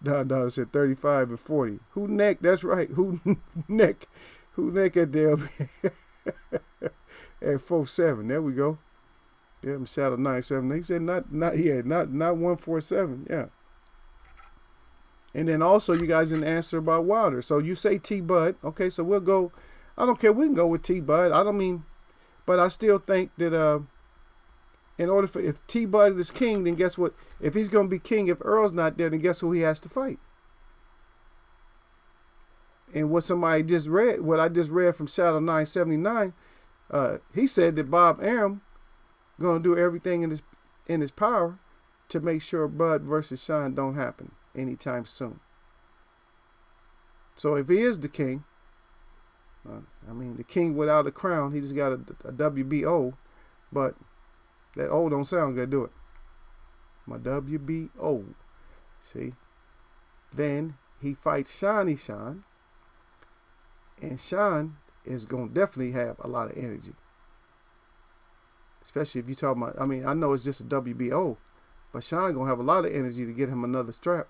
Don said 35 and 40. Who neck? That's right. Who neck? Who neck at them? At 47. There we go. Yeah, I'm Shadow 97. He said not 147. Yeah. And then also you guys didn't answer about Wilder. So you say T Bud. Okay, so we'll go. I don't care. We can go with T Bud. But I still think that in order for, if T Bud is king, then guess what? If he's going to be king, if Earl's not there, then guess who he has to fight? And what I just read from Shadow 979, he said that Bob Arum going to do everything in his power to make sure Bud versus Sean don't happen anytime soon. So if he is the king, the king without a crown, he just got a WBO, but that O don't sound good, do it? My WBO. See? Then he fights Shawnee Sean, and Sean is going to definitely have a lot of energy. Especially if you talk about, I know it's just a WBO, but Sean going to have a lot of energy to get him another strap.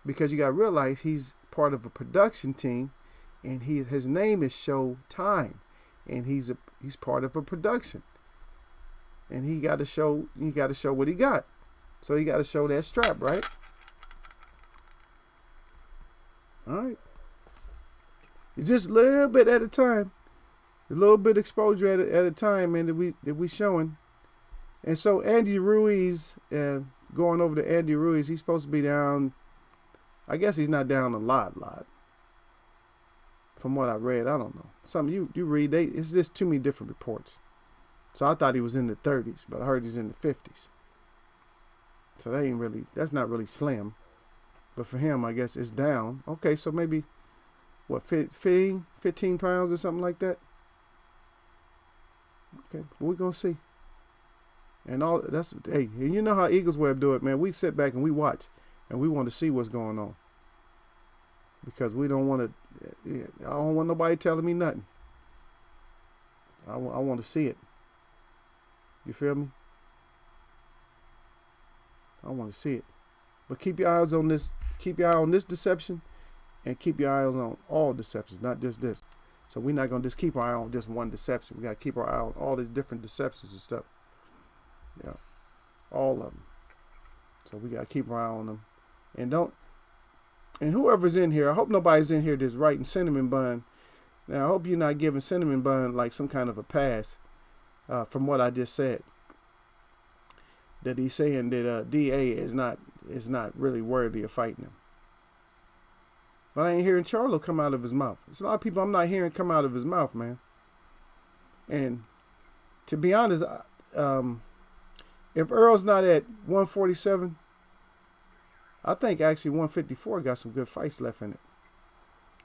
Because you got to realize he's part of a production team, and his name is Showtime, and he's part of a production, and he got to show what he got. So he got to show that strap, right? All right. It's just a little bit at a time, a little bit exposure at a time, man. That we showing. And so Andy Ruiz, going over to Andy Ruiz, he's supposed to be down. I guess he's not down a lot. From what I read, I don't know. Some you read, it's just too many different reports. So I thought he was in the 30s, but I heard he's in the 50s. So that's not really slim. But for him, I guess it's down. Okay, so maybe, what, 15 pounds or something like that? Okay, but we're going to see. And hey, you know how Eagles Web do it, man. We sit back and we watch, and we want to see what's going on. Because we don't want to, I don't want nobody telling me nothing. I want to see it. You feel me? I want to see it. But keep your eyes on this. Keep your eye on this deception, and keep your eyes on all deceptions, not just this. So we're not going to just keep our eye on just one deception. We got to keep our eye on all these different deceptions and stuff. Yeah, all of them. So we got to keep our eye on them. And whoever's in here, I hope nobody's in here that's writing Cinnamon Bun. Now, I hope you're not giving Cinnamon Bun like some kind of a pass from what I just said. That he's saying that DA is not really worthy of fighting him. But I ain't hearing Charlo come out of his mouth. There's a lot of people I'm not hearing come out of his mouth, man. And to be honest, if Earl's not at 147, I think actually 154 got some good fights left in it.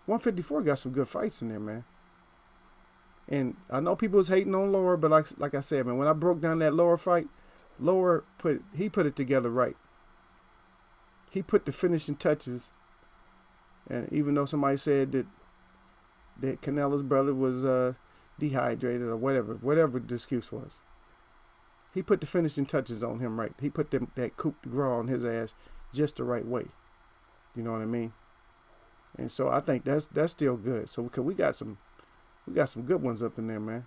154 got some good fights in there, man. And I know people was hating on Laura, but like I said, man, when I broke down that Laura fight, Laura put it together right. He put the finishing touches. And even though somebody said that Canelo's brother was dehydrated or whatever the excuse was, he put the finishing touches on him right. He put that coup de grace on his ass just the right way. You know what I mean? And so I think that's still good. So because we got some good ones up in there, man.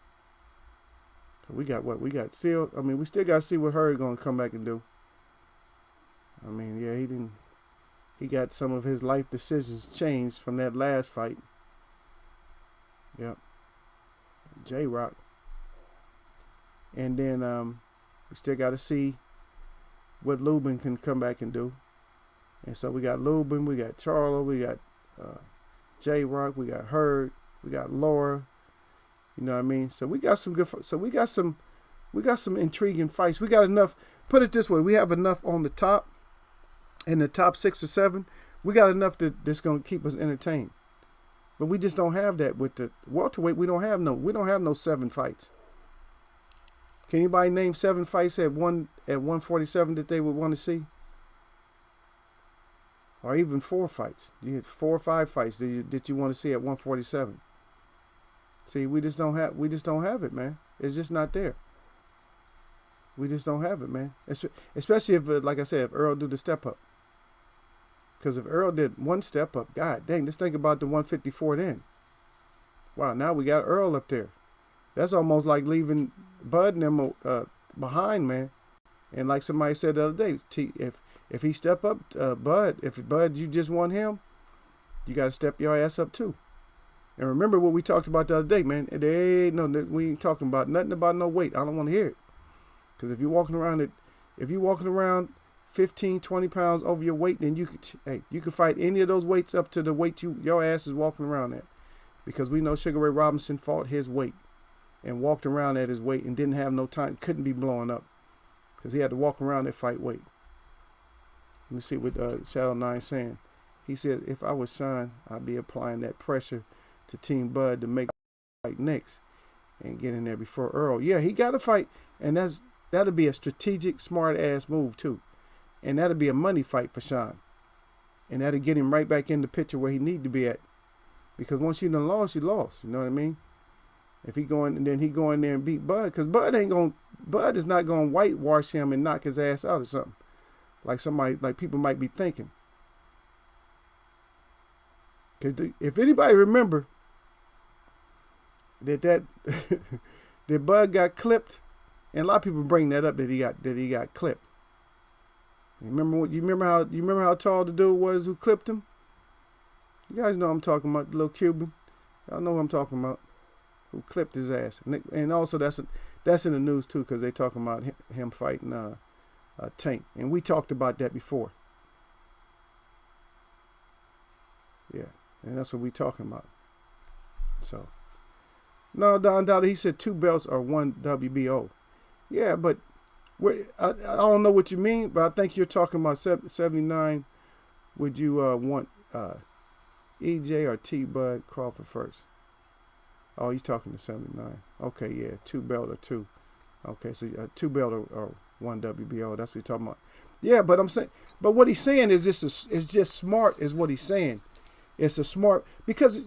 We got what? We still got to see what Hurd going to come back and do. I mean, yeah, he got some of his life decisions changed from that last fight. Yep. J-Rock. And then we still got to see what Lubin can come back and do. And so we got Lubin, we got Charlo, we got J-Rock, we got Hurd, we got Laura. You know what I mean? So we got some good. So we got some intriguing fights. We got enough. Put it this way: we have enough on the top, in the top 6 or 7. We got enough that's gonna keep us entertained. But we just don't have that with the welterweight. We don't have no 7 fights. Can anybody name 7 fights at 147 that they would want to see? Or even 4 fights? You had 4 or 5 fights that you want to see at 147. See, we just don't have it, man. It's just not there. We just don't have it, man. Especially if, like I said, if Earl do the step up. Because if Earl did 1 step up, god dang, let's think about the 154 then. Wow, now we got Earl up there. That's almost like leaving Bud and them behind, man. And like somebody said the other day, if he step up, Bud, if Bud you just want him, you got to step your ass up too. And remember what we talked about the other day, man. We ain't talking about nothing about no weight. I don't want to hear it. Because if you're walking around 15, 20 pounds over your weight, then you could fight any of those weights up to the weight your ass is walking around at. Because we know Sugar Ray Robinson fought his weight and walked around at his weight and didn't have no time, couldn't be blowing up. Because he had to walk around at fight weight. Let me see what Shadow 9 saying. He said, if I was Sean, I'd be applying that pressure to Team Bud to make fight next and get in there before Earl. Yeah, he got to fight, and that'll be a strategic, smart ass move too, and that'll be a money fight for Sean, and that'll get him right back in the picture where he need to be at, because once you done lost, you lost. You know what I mean? If he go in there and beat Bud, because Bud is not going to whitewash him and knock his ass out or something, like people might be thinking. Because if anybody remember, that that Bud got clipped, and a lot of people bring that up that he got clipped. You remember how tall the dude was who clipped him? You guys know I'm talking about, the little Cuban. Y'all know what I'm talking about. Who clipped his ass. And also that's in the news too, because they talking about him fighting Tank. And we talked about that before. Yeah, and that's what we talking about. So, no, Don Dowdy, he said 2 belts or 1 WBO. Yeah, but I don't know what you mean, but I think you're talking about 79. Would you want EJ or T-Bud Crawford first? Oh, he's talking to 79. Okay, yeah, 2 belt or 2. Okay, so 2 belt or 1 WBO. That's what you're talking about. Yeah, but I'm saying, but what he's saying is just smart, is what he's saying. It's a smart, because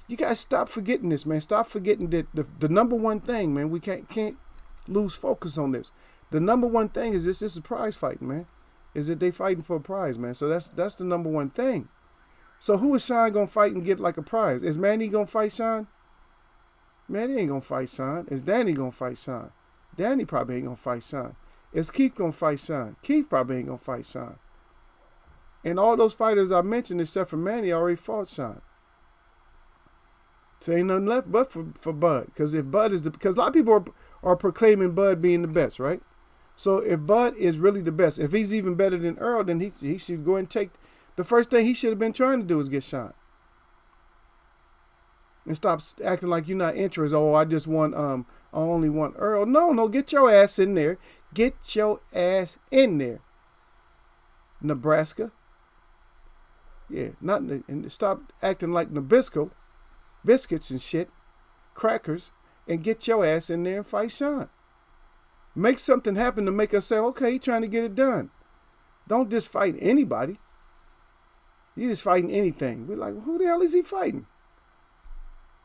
you guys stop forgetting this, man. Stop forgetting that the number one thing, man. We can't lose focus on this. The number one thing is this is prize fighting, man. Is that they fighting for a prize, man. So that's the number one thing. So who is Sean gonna fight and get like a prize? Is Manny gonna fight Sean? Manny ain't gonna fight Sean. Is Danny gonna fight Sean? Danny probably ain't gonna fight Sean. Is Keith gonna fight Sean? Keith probably ain't gonna fight Sean. And all those fighters I mentioned, except for Manny, already fought Sean. So ain't nothing left but for Bud. Because if Bud is because a lot of people are proclaiming Bud being the best, right? So if Bud is really the best, if he's even better than Earl, then he should go and take. The first thing he should have been trying to do is get Sean. And stop acting like you're not interested. Oh, I only want Earl. No, get your ass in there. Get your ass in there. Nebraska. Yeah, and stop acting like Nabisco, biscuits and shit, crackers, and get your ass in there and fight Sean. Make something happen to make us say, okay, he's trying to get it done. Don't just fight anybody. You're just fighting anything. We're like, who the hell is he fighting?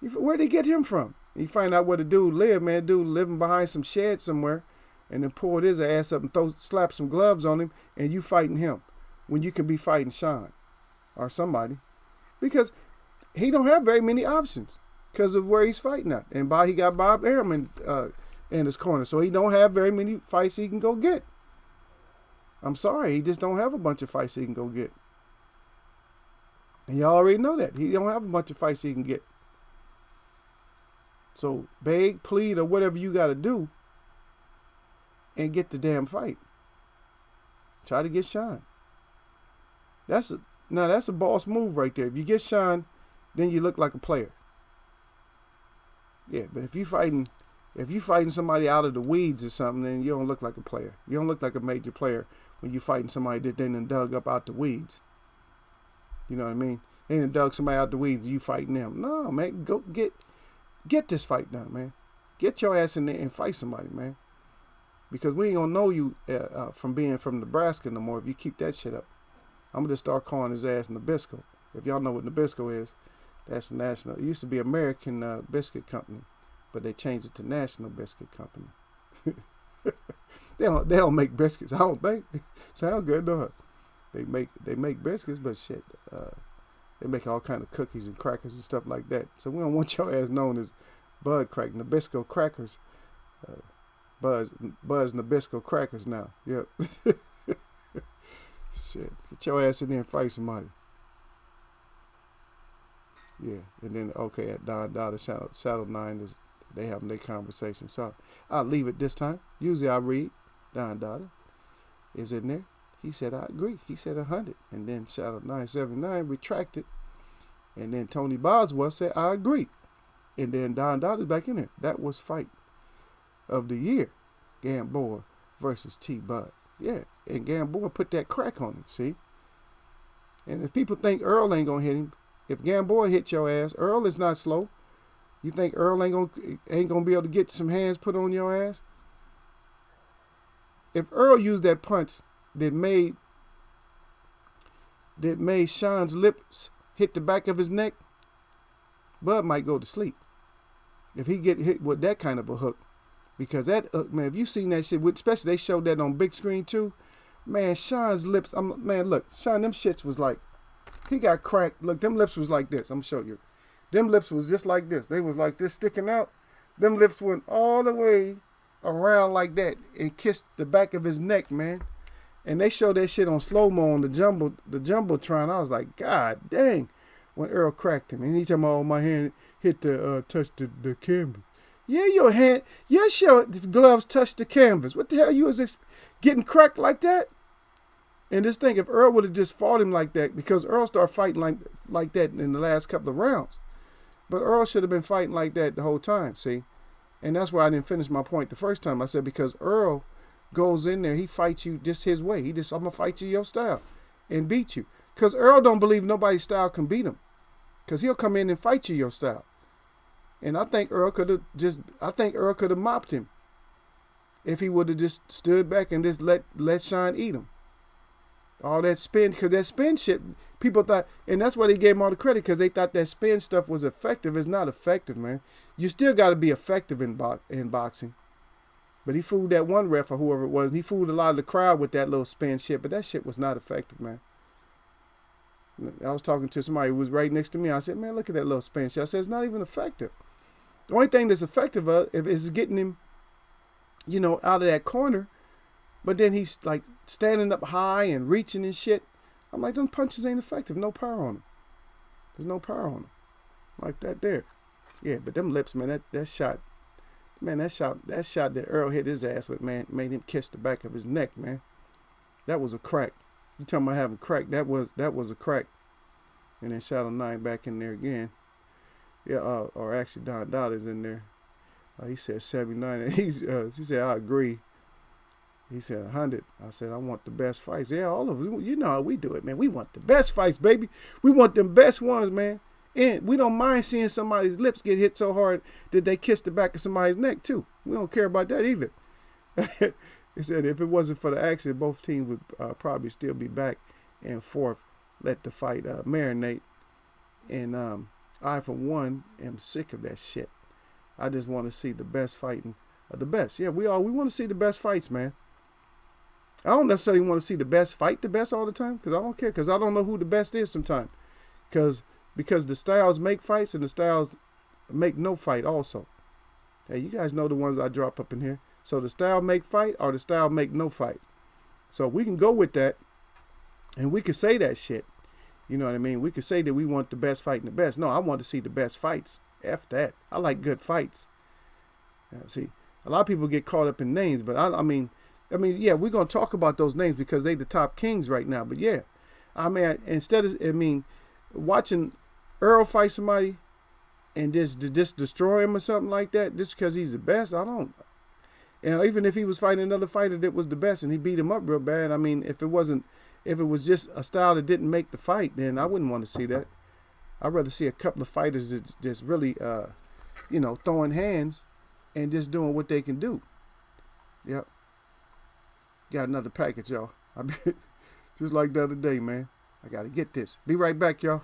Where'd they get him from? And you find out where the dude lived, man. Dude living behind some shed somewhere, and then pulled his ass up and slap some gloves on him, and you fighting him when you can be fighting Sean or somebody, because he don't have very many options because of where he's fighting at. And he got Bob Arum in his corner, so he don't have very many fights he can go get. I'm sorry, he just don't have a bunch of fights he can go get. And y'all already know that. He don't have a bunch of fights he can get. So beg, plead, or whatever you got to do and get the damn fight. Try to get Sean. That's a boss move right there. If you get Sean, then you look like a player. Yeah, but if you fighting somebody out of the weeds or something, then you don't look like a player. You don't look like a major player when you fighting somebody that they done dug up out the weeds. You know what I mean? They done dug somebody out the weeds, you fighting them. No, man, go get this fight done, man. Get your ass in there and fight somebody, man. Because we ain't gonna know you from being from Nebraska no more if you keep that shit up. I'm gonna just start calling his ass Nabisco. If y'all know what Nabisco is, that's national. It used to be American Biscuit Company, but they changed it to National Biscuit Company. They don't make biscuits, I don't think. Sound good, don't it? They make biscuits, but shit, they make all kind of cookies and crackers and stuff like that. So we don't want your ass known as Bud Crack, Nabisco Crackers, Buzz Nabisco Crackers now. Yep. Shit, get your ass in there and fight somebody. Yeah, and then okay, at Don Dada Saddle 9 they having their conversation. So I'll leave it this time. Usually I read Don Dada is in there. He said, I agree. He said 100. And then Shadow 979 retracted. And then Tony Boswell said, I agree. And then Don Dada's back in there. That was fight of the year. Gamboa versus T-Bud. Yeah. And Gamboa put that crack on him, see? And if people think Earl ain't going to hit him, if Gamboa hit your ass, Earl is not slow. You think Earl ain't gonna be able to get some hands put on your ass? If Earl used that punch that made Sean's lips hit the back of his neck, Bud might go to sleep. If he get hit with that kind of a hook. Because that hook, man, if you seen that shit, especially they showed that on big screen too, man, Sean's lips, man, look, Sean, them shits was like, he got cracked. Look, them lips was like this. I'm gonna show you. Them lips was just like this. They was like this sticking out. Them lips went all the way around like that and kissed the back of his neck, man. And they showed that shit on slow-mo on the jumbotron. I was like, God dang. When Earl cracked him. And he told me, oh, my hand hit touch the canvas. Yeah, your hand, yes, your gloves touched the canvas. What the hell, you was getting cracked like that? And just think, if Earl would have just fought him like that, because Earl started fighting like that in the last couple of rounds. But Earl should have been fighting like that the whole time, see? And that's why I didn't finish my point the first time. I said, because Earl goes in there, he fights you just his way. I'm going to fight you your style and beat you. Because Earl don't believe nobody's style can beat him. Because he'll come in and fight you your style. And I think Earl could have mopped him if he would have just stood back and just let Shine eat him. All that spin, because that spin shit, people thought, and that's why they gave him all the credit, because they thought that spin stuff was effective. It's not effective, man. You still got to be effective in boxing. But he fooled that one ref or whoever it was. And he fooled a lot of the crowd with that little spin shit, but that shit was not effective, man. I was talking to somebody who was right next to me. I said, man, look at that little spin shit. I said, it's not even effective. The only thing that's effective is getting him, out of that corner. But then he's like standing up high and reaching and shit. I'm like, them punches ain't effective. No power on them. There's no power on them. Like that there. Yeah, but them lips, man, that shot that Earl hit his ass with, man, made him kiss the back of his neck, man. That was a crack. You talking about having crack? That was a crack. And then Shadow 9 back in there again. Yeah, or actually Don Dollars in there. He said 79. And he said, I agree. He said 100. I said, I want the best fights. Yeah, all of us. You know how we do it, man. We want the best fights, baby. We want them best ones, man. And we don't mind seeing somebody's lips get hit so hard that they kiss the back of somebody's neck, too. We don't care about that either. He said if it wasn't for the accident, both teams would probably still be back and forth. Let the fight marinate. And I, for one, am sick of that shit. I just want to see the best fighting of the best. Yeah, we want to see the best fights, man. I don't necessarily want to see the best fight the best all the time, because I don't care, because I don't know who the best is sometimes. Because the styles make fights and the styles make no fight also. Hey, you guys know the ones I drop up in here. So the style make fight or the style make no fight. So we can go with that and we can say that shit. You know what I mean? We could say that we want the best fight and the best. No, I want to see the best fights. F that. I like good fights. See, a lot of people get caught up in names, but I mean, yeah, we're going to talk about those names because they the top kings right now. But yeah, I mean, watching Earl fight somebody and just destroy him or something like that, just because he's the best, I don't. And even if he was fighting another fighter that was the best and he beat him up real bad, I mean, if it was just a style that didn't make the fight, then I wouldn't want to see that. I'd rather see a couple of fighters that's just really, throwing hands and just doing what they can do. Yep. Got another package, y'all. Just like the other day, man. I got to get this. Be right back, y'all.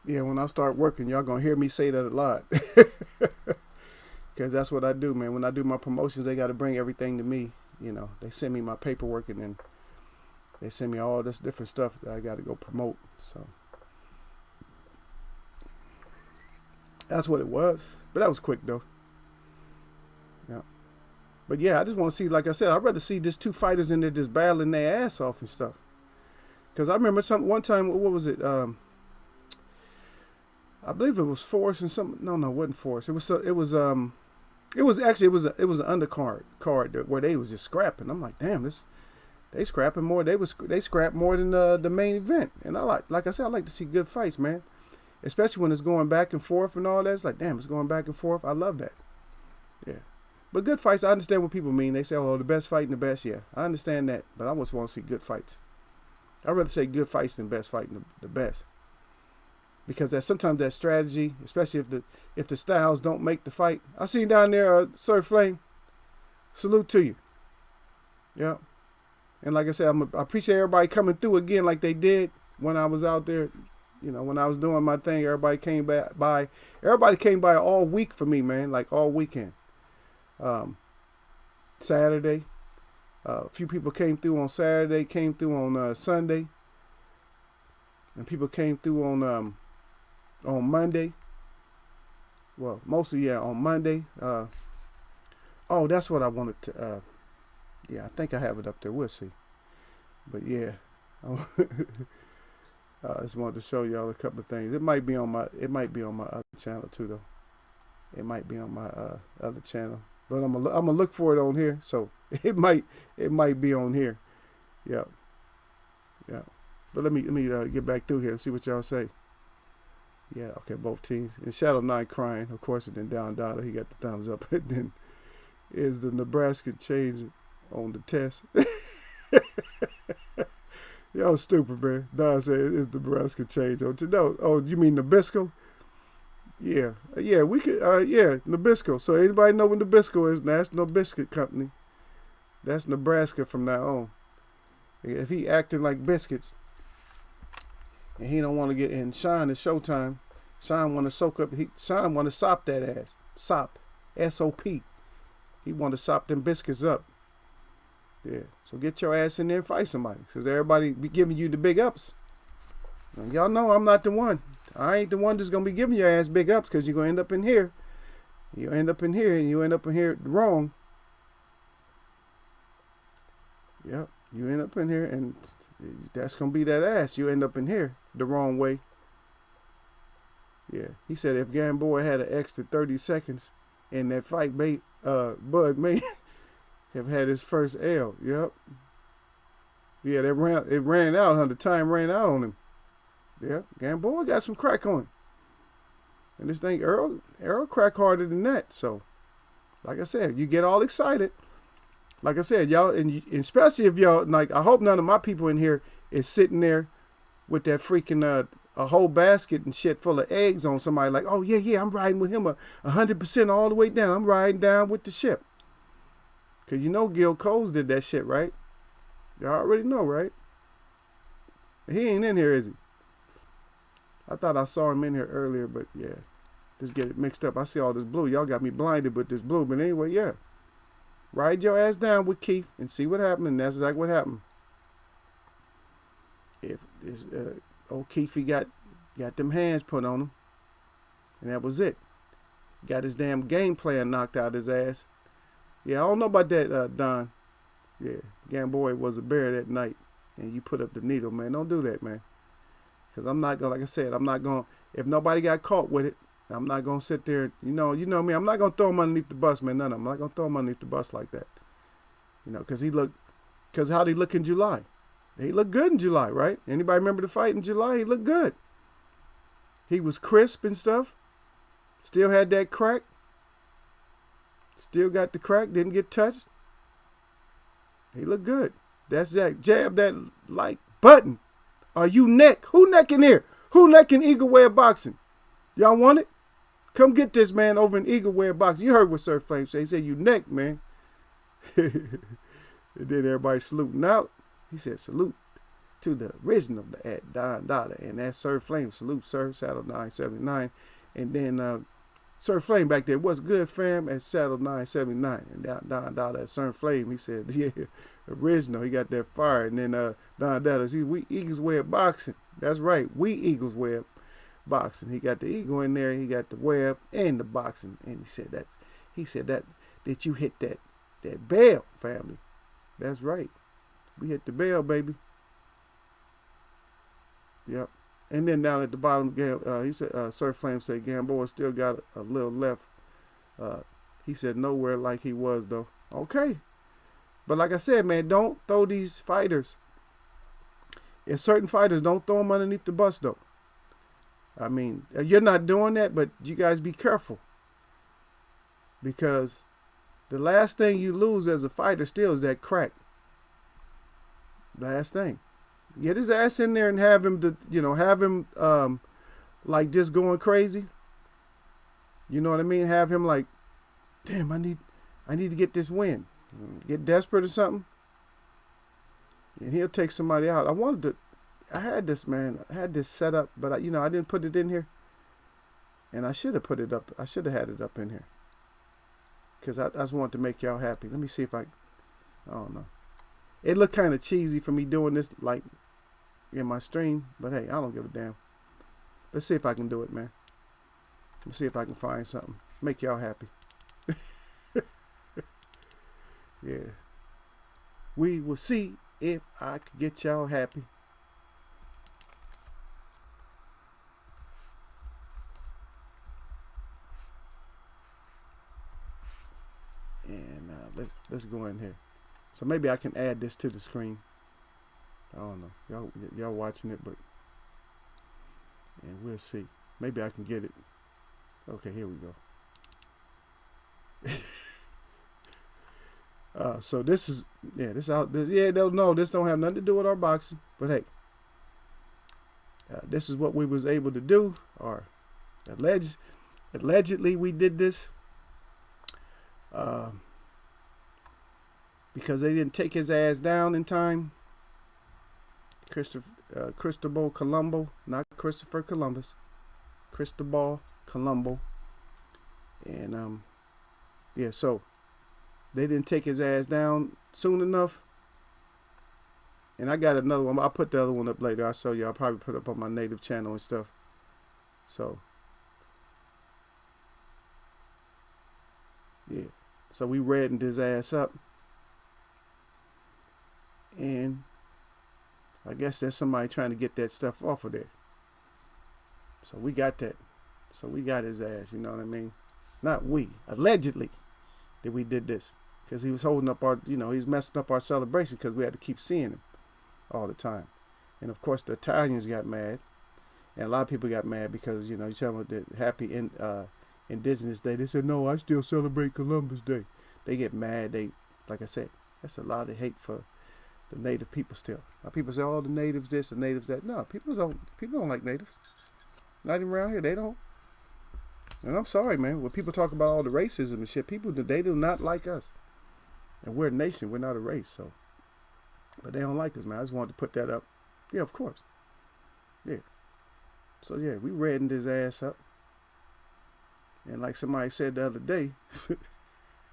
Yeah, when I start working, y'all gonna hear me say that a lot. Because that's what I do, man. When I do my promotions, they got to bring everything to me. They send me my paperwork and then they send me all this different stuff that I got to go promote. So that's what it was. But that was quick, though. Yeah. But yeah, I just want to see, like I said, I'd rather see just two fighters in there just battling their ass off and stuff. Because I remember one time, what was it? I believe it was Force and something. No, it wasn't Force. It was an undercard where they was just scrapping. I'm like, damn, they scrapping more. They scrap more than the main event. And like I said, I like to see good fights, man. Especially when it's going back and forth and all that. It's like, damn, it's going back and forth. I love that. Yeah. But good fights, I understand what people mean. They say, oh, the best fight and the best. Yeah, I understand that. But I just want to see good fights. I'd rather say good fights than best fighting the best. Because sometimes that strategy, especially if the styles don't make the fight. I see you down there, Sir Flame. Salute to you. Yeah. And like I said, I appreciate everybody coming through again like they did when I was out there. You know, when I was doing my thing, everybody came by. Everybody came by all week for me, man. Like all weekend. Saturday. A few people came through on Saturday, came through on Sunday. And people came through on Monday. Well, mostly, yeah, on Monday. Oh, that's what I wanted to... yeah, I think I have it up there. We'll see. But yeah, I just wanted to show y'all a couple of things. It might be on my other channel too, though. It might be on my other channel, but I'm gonna look for it on here. So it might be on here. Yeah. But let me get back through here and see what y'all say. Yeah, okay, both teams. And Shadow 9 crying, of course, and then Down Dollar, he got the thumbs up. And then is the Nebraska change on the test. Y'all stupid, man. Don said it's the Nebraska change on to no. Oh, you mean Nabisco? Yeah, we could. Yeah, Nabisco. So anybody know what Nabisco is? National Biscuit Company. That's Nebraska from now on. If he acting like biscuits, and he don't want to get in Sean is Showtime. Sean want to soak up. Sean want to sop that ass. Sop, S-O-P. He want to sop them biscuits up. Yeah, so get your ass in there and fight somebody. Because everybody be giving you the big ups. And y'all know I'm not the one. I ain't the one that's going to be giving your ass big ups because you're going to end up in here. You end up in here and you end up in here wrong. Yep, you end up in here and that's going to be that ass. You end up in here the wrong way. Yeah, he said if Gamboa had an extra 30 seconds in that fight, Bud may have had his first L. Yep. Yeah, it ran out. The time ran out on him. Yeah, Gamboa got some crack on him. And this thing, Earl crack harder than that. So, like I said, you get all excited. Like I said, y'all, and especially if y'all, like, I hope none of my people in here is sitting there with that freaking, a whole basket and shit full of eggs on somebody like, oh, yeah, I'm riding with him 100% all the way down. I'm riding down with the ship. Because you know Gil Coles did that shit, right? Y'all already know, right? He ain't in here, is he? I thought I saw him in here earlier, but yeah. Just get it mixed up. I see all this blue. Y'all got me blinded with this blue. But anyway, yeah. Ride your ass down with Keith and see what happened. And that's exactly what happened. If old Keith, he got them hands put on him. And that was it. Got his damn game plan knocked out his ass. Yeah, I don't know about that, Don. Yeah, Gamboa was a bear that night. And you put up the needle, man. Don't do that, man. Because I'm not going to, like I said, I'm not going to, if nobody got caught with it, I'm not going to sit there, you know me, I'm not going to throw him underneath the bus, man. None of them. I'm not going to throw him underneath the bus like that. You know, because how'd he look in July? He looked good in July, right? Anybody remember the fight in July? He looked good. He was crisp and stuff. Still had that crack. Still got the crack, didn't get touched. He looked good. That's that. Jab that like button. Are you neck? Who neck in here? Who neck in Eagle Wear Boxing? Y'all want it? Come get this man over in Eagle Wear Boxing. You heard what Sir Flame said. He said, you neck, man. And then everybody saluting out. He said, salute to the original at Don Dollar. And that's Sir Flame. Salute, sir. Saddle 979. And then Sir Flame back there. What's good, fam? At Saddle 979. And Don Dollar at Sir Flame. He said, yeah, original. He got that fire. And then Don Dollar, see, we Eagles Wear Boxing. That's right. We Eagles Wear Boxing. He got the eagle in there. He got the web and the boxing. And he said that you hit that bell, family. That's right. We hit the bell, baby. Yep. And then down at the bottom, he said, Sir Flame said, Gamboa still got a little left. He said, nowhere like he was, though. Okay. But like I said, man, don't throw these fighters. If certain fighters, don't throw them underneath the bus, though. I mean, you're not doing that, but you guys be careful. Because The last thing you lose as a fighter still is that crack. Last thing. Get his ass in there and have him, have him like just going crazy. You know what I mean? Have him like, damn, I need to get this win. Get desperate or something. And he'll take somebody out. I had this, man. I had this set up, but I didn't put it in here. And I should have put it up. I should have had it up in here. Because I just wanted to make y'all happy. Let me see if I don't know. It looked kind of cheesy for me doing this like in my stream. But hey, I don't give a damn. Let's see if I can do it, man. Let's see if I can find something. Make y'all happy. Yeah. We will see if I can get y'all happy. And let's go in here. So maybe I can add this to the screen. I don't know. Y'all watching it, but and we'll see. Maybe I can get it. Okay, here we go. So this is this out. This don't have nothing to do with our boxing. But hey, this is what we was able to do, or allegedly we did this. Because they didn't take his ass down in time. Cristobal Colombo, not Christopher Columbus. Cristobal Colombo. And so they didn't take his ass down soon enough. And I got another one. I'll put the other one up later. I'll show you. I'll probably put it up on my native channel and stuff. So yeah. So we reddened his ass up. And I guess there's somebody trying to get that stuff off of there. So we got that. So we got his ass, you know what I mean? Not we. Allegedly that we did this. Because he was holding up our, he was messing up our celebration because we had to keep seeing him all the time. And of course the Italians got mad. And a lot of people got mad because, you tell them that happy Indigenous Day. They said, no, I still celebrate Columbus Day. They get mad. Like I said, that's a lot of hate for the native people still. Now, people say, oh, the natives this, the natives that. No, people don't like natives. Not even around here, they don't. And I'm sorry, man. When people talk about all the racism and shit, they do not like us. And we're a nation, we're not a race, so. But they don't like us, man. I just wanted to put that up. Yeah, of course. Yeah. So yeah, we reddened his ass up. And like somebody said the other day,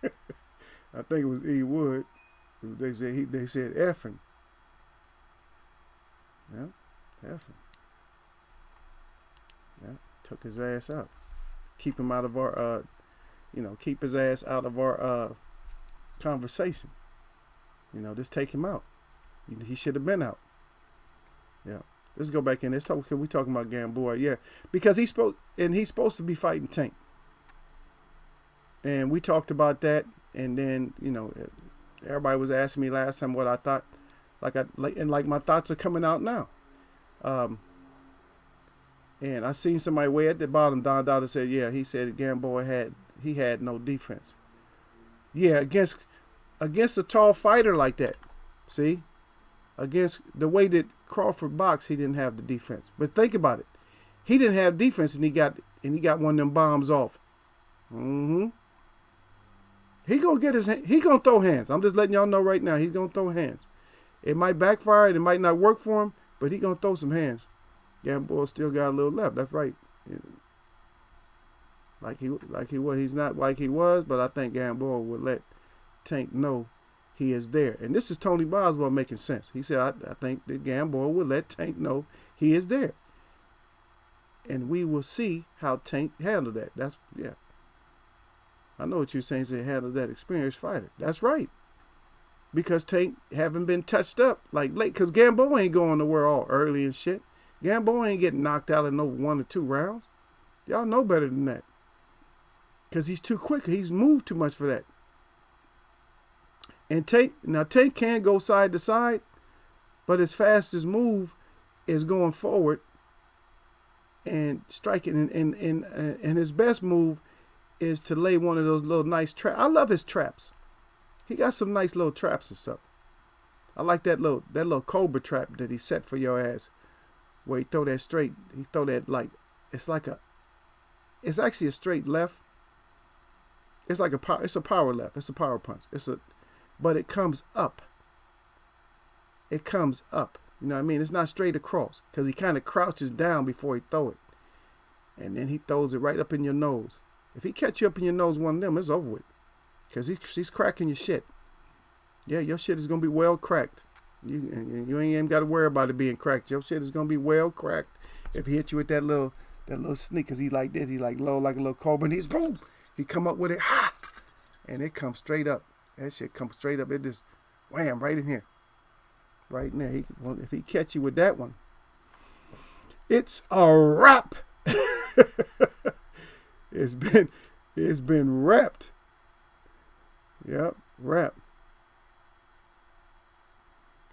I think it was E. Wood. They said effing. Yeah, effing. Yeah, took his ass out. Keep him out of our, keep his ass out of our conversation. Just take him out. He should have been out. Yeah. Let's go back in. We talking about Gamboa. Yeah, because he's supposed to be fighting Tank. And we talked about that, and then everybody was asking me last time what I thought, like my thoughts are coming out now. And I seen somebody way at the bottom, Don Dada said, yeah, he said Gamboa had no defense. Yeah, against a tall fighter like that. See? Against the way that Crawford boxed, he didn't have the defense. But think about it. He didn't have defense and he got one of them bombs off. Mm-hmm. He gonna throw hands. I'm just letting y'all know right now. He's gonna throw hands. It might backfire. It might not work for him, but he gonna throw some hands. Gamboa still got a little left. That's right. Like he was. He's not like he was, but I think Gamboa would let Tank know he is there. And this is Tony Boswell making sense. He said, I think that Gamboa would let Tank know he is there. And we will see how Tank handled that. Yeah. I know what you're saying, say handle that experienced fighter. That's right. Because Tank haven't been touched up like late. Because Gamboa ain't going nowhere all early and shit. Gamboa ain't getting knocked out in no 1 or 2 rounds. Y'all know better than that. Because he's too quick. He's moved too much for that. And Tank can go side to side, but his fastest move is going forward and striking. And his best move is to lay one of those little nice traps. I love his traps. He got some nice little traps and stuff. I like that little cobra trap that he set for your ass, where he throw that straight. He throw that it's actually a straight left. It's like it's a power left. It's a power punch. But it comes up. It comes up. You know what I mean? It's not straight across, because he kind of crouches down before he throw it. And then he throws it right up in your nose. If he catch you up in your nose, one of them, it's over with. Because he's cracking your shit. Yeah, your shit is going to be well cracked. You ain't even got to worry about it being cracked. Your shit is going to be well cracked. If he hit you with that little sneak, because he like this. He like low like a little cobra. And he's boom. He come up with it. Ha! And it comes straight up. That shit comes straight up. It just wham right in here. Right in there. If he catch you with that one, it's a wrap. It's been wrapped. Yep, wrapped.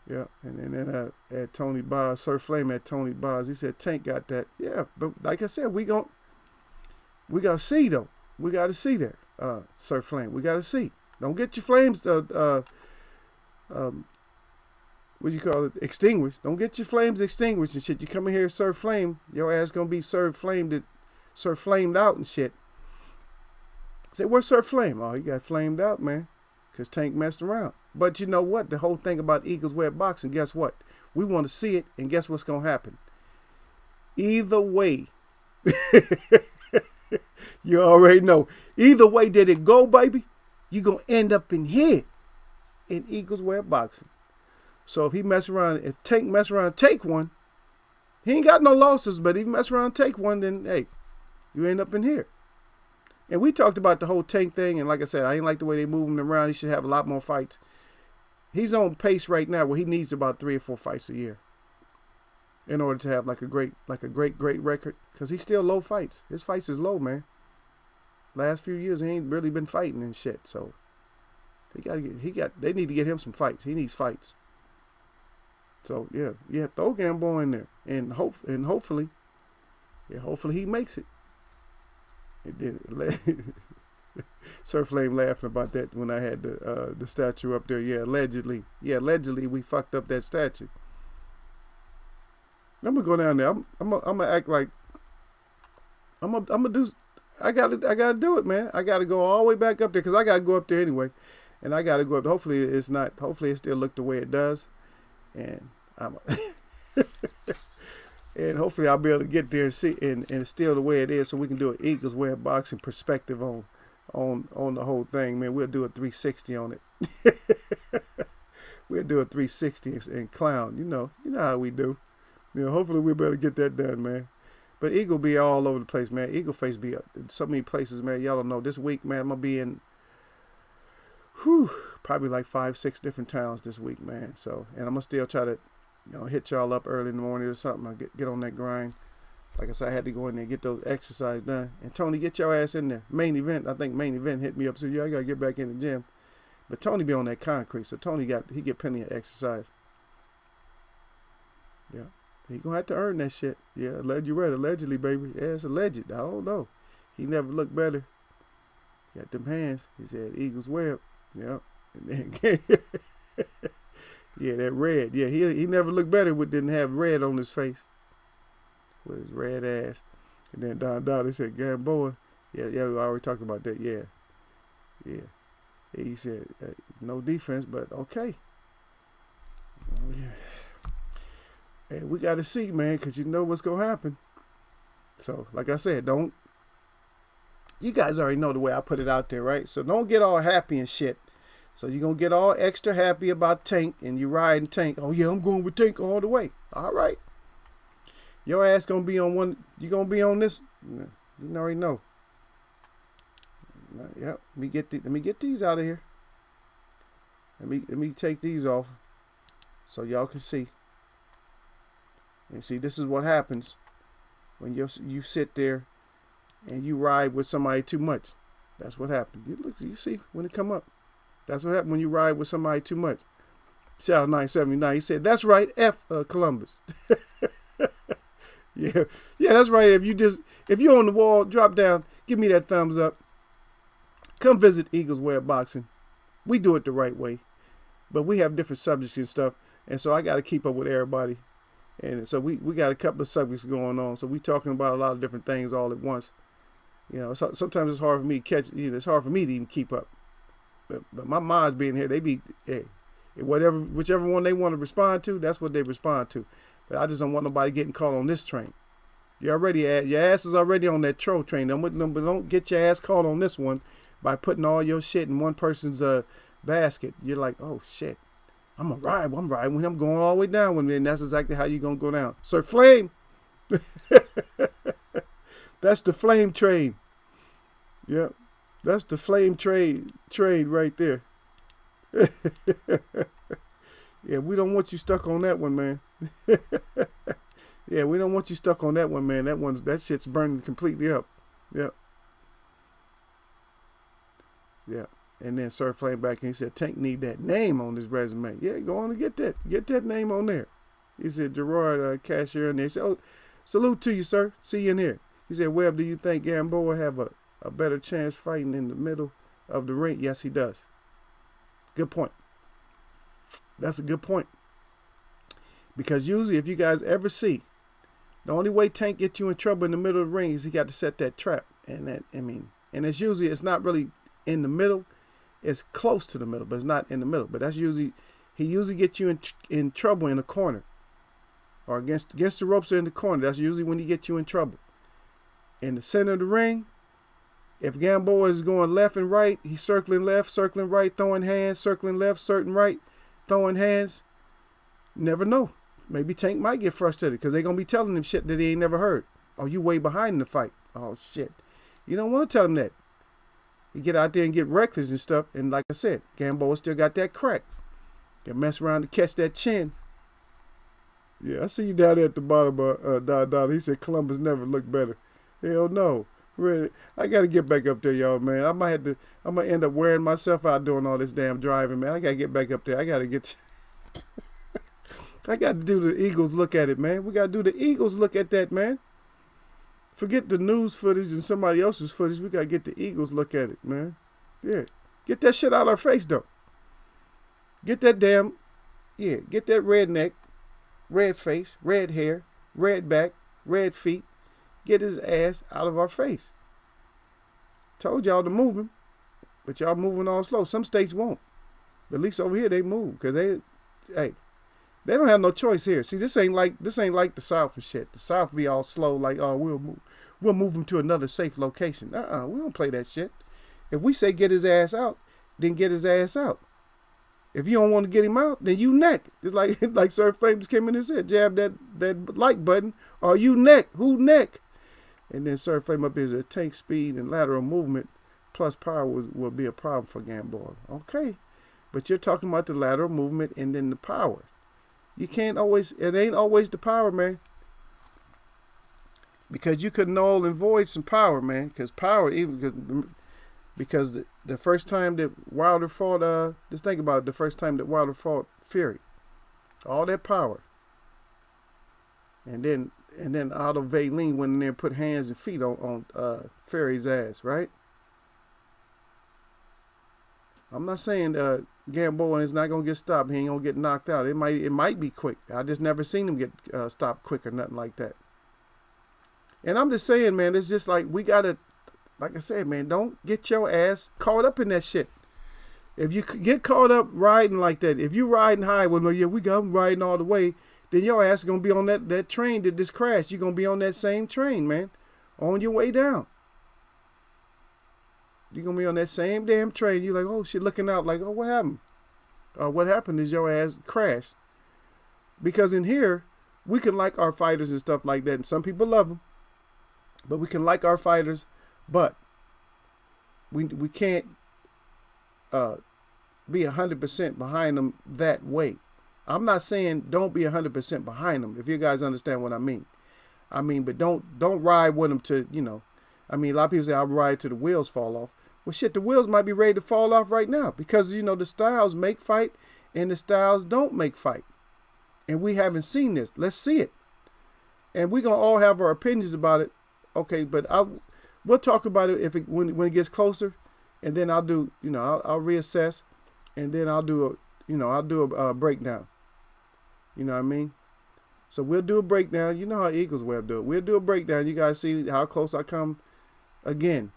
Yep, and then at Tony Bars, Sir Flame at Tony Bars, he said Tank got that. Yeah, but like I said, we gotta see though. We gotta see there, Sir Flame. We gotta see. Don't get your flames what do you call it, extinguished. Don't get your flames extinguished and shit. You come in here, Sir Flame, your ass gonna be flamed out and shit. Say, where's Sir Flame? Oh, he got flamed out, man, because Tank messed around. But you know what? The whole thing about Eagles Web Boxing, guess what? We want to see it, and guess what's gonna happen? Either way, you already know. Either way did it go, baby, you gonna end up in here in Eagles Web Boxing. So if Tank mess around, take one, he ain't got no losses, but if he mess around, take one, then hey, you end up in here. And we talked about the whole Tank thing, and like I said, I ain't like the way they move him around. He should have a lot more fights. He's on pace right now where he needs about 3 or 4 fights a year in order to have like a great record, because he's still low fights. His fights is low, man. Last few years he ain't really been fighting and shit. So they need to get him some fights. He needs fights. So yeah, throw Gamboa in there, and hopefully he makes it. It did. Sir Flame laughing about that when I had the statue up there. Yeah, allegedly we fucked up that statue. I'm gonna go down there. I'm gonna act like I'm gonna do. I gotta do it, man. I gotta go all the way back up there, because I gotta go up there anyway, and I gotta go up. Hopefully it still look the way it does. And and hopefully I'll be able to get there and see and it's still the way it is, so we can do an Eagles Web Boxing perspective on the whole thing, man. We'll do a 360 on it. We'll do a 360 and clown. You know how we do. Hopefully we'll be able to get that done, man. But Eagle be all over the place, man. Eagle Face be up in so many places, man. Y'all don't know. This week, man, I'm gonna be in probably like 5-6 different towns this week, man. So, and I'm gonna still try to, hit y'all up early in the morning or something. I'll get on that grind. Like I said, I had to go in there and get those exercise done. And Tony, get your ass in there. Main event hit me up. So I gotta get back in the gym. But Tony be on that concrete, so Tony get plenty of exercise. Yeah, he gonna have to earn that shit. Yeah, allegedly, baby. Yeah, it's alleged. I don't know. He never looked better. Got them hands. He said Eagles Web. Yeah. And then, yeah, that red. Yeah, he never looked better didn't have red on his face. With his red ass. And then Don Dottie said, Gamboa. Yeah, we already talked about that. Yeah. He said, no defense, but okay. Oh, yeah. Hey, we got to see, man, because you know what's going to happen. So, like I said, you guys already know the way I put it out there, right? So don't get all happy and shit. So you're going to get all extra happy about Tank, and you riding Tank. Oh, yeah, I'm going with Tank all the way. All right. Your ass going to be on one. You going to be on this. You already know. Yep. Let me get these out of here. Let me take these off so y'all can see. And see, this is what happens when you sit there and you ride with somebody too much. That's what happened. You see when it come up. That's what happened when you ride with somebody too much. Shout 979. He said, "That's right, F Columbus." Yeah, that's right. If you're on the wall, drop down, give me that thumbs up. Come visit Eagles Wear Boxing. We do it the right way, but we have different subjects and stuff, and so I got to keep up with everybody. And so we got a couple of subjects going on. So we talking about a lot of different things all at once. You know, so, sometimes it's hard for me to catch. You know, it's hard for me to even keep up. But my mods being here, they be whichever one they want to respond to, that's what they respond to. But I just don't want nobody getting caught on this train. Your ass is already on that troll train. Don't get your ass caught on this one by putting all your shit in one person's basket. You're like, oh shit. I'm riding when I'm going all the way down with me, and that's exactly how you're gonna go down. Sir Flame. That's the flame train. Yep. That's the flame train right there. Yeah, we don't want you stuck on that one, man. Yeah, we don't want you stuck on that one, man. That shit's burning completely up. Yep. Yeah. And then Sir Flame back and he said, Tank need that name on his resume. Yeah, go on and get that. Get that name on there. He said, Gerard, cashier in there. He said, oh, salute to you, sir. See you in here. He said, Webb, do you think Gamboa have a better chance fighting in the middle of the ring? Yes, he does. Good point. That's a good point. Because usually if you guys ever see, the only way Tank gets you in trouble in the middle of the ring is he got to set that trap. And it's not really in the middle. It's close to the middle, but it's not in the middle. But that's he usually gets you in trouble in the corner, or against the ropes or in the corner. That's usually when he gets you in trouble. In the center of the ring, if Gamboa is going left and right, he's circling left, circling right, throwing hands, circling left, circling right, throwing hands. Never know. Maybe Tank might get frustrated because they're gonna be telling him shit that he ain't never heard. Oh, you way behind in the fight. Oh shit. You don't want to tell him that. You get out there and get reckless and stuff. And like I said, Gamboa still got that crack. Can mess around to catch that chin. Yeah, I see you down there at the bottom of Don. He said Columbus never looked better. Hell no. Really, I got to get back up there, y'all, man. I'm going to end up wearing myself out doing all this damn driving, man. I got to get back up there. I got to do the Eagles look at it, man. We got to do the Eagles look at that, man. Forget the news footage and somebody else's footage. We got to get the Eagles look at it, man. Yeah. Get that shit out of our face, though. Get that red neck, red face, red hair, red back, red feet. Get his ass out of our face. Told y'all to move him, but y'all moving all slow. Some states won't. But at least over here they move because they don't have no choice here. See, this ain't like the South and shit. The South be all slow, like, oh, we'll move him to another safe location. We don't play that shit. If we say get his ass out, then get his ass out. If you don't want to get him out, then you neck. It's like Sir Flame just came in and said, jab that like button, or you neck. Who neck? And then Sir Flame up here says Tank speed and lateral movement plus power will be a problem for Gamboa. Okay, but you're talking about the lateral movement and then the power. You can't always, it ain't always the power, man. Because you could null and void some power, man. Because power, because the first time that Wilder fought, just think about it, the first time that Wilder fought Fury. All that power. And then Otto Vaylin went in there and put hands and feet on Fury's ass, right? I'm not saying Gamboa is not gonna get stopped. He ain't gonna get knocked out. It might be quick. I just never seen him get stopped quick or nothing like that. And I'm just saying, man, it's just like we gotta, like I said, man, don't get your ass caught up in that shit. If you get caught up riding like that, if you riding high, well, yeah, I'm riding all the way, then your ass is gonna be on that train that just crashed. You're gonna be on that same train, man, on your way down. You're going to be on that same damn train. You're like, oh, shit, looking out like, oh, what happened? What happened is your ass crashed. Because in here, we can like our fighters and stuff like that. And some people love them. But we can like our fighters. But we can't be 100% behind them that way. I'm not saying don't be 100% behind them, if you guys understand what I mean. But don't ride with them to, a lot of people say I'll ride till the wheels fall off. Well, shit, the wheels might be ready to fall off right now because, the styles make fight and the styles don't make fight. And we haven't seen this. Let's see it. And we're going to all have our opinions about it. Okay, but we'll talk about it when it gets closer. and then I'll do, I'll reassess, and then I'll do a breakdown. You know what I mean? So we'll do a breakdown. You know how Eagles Web do it. We'll do a breakdown. You guys see how close I come again.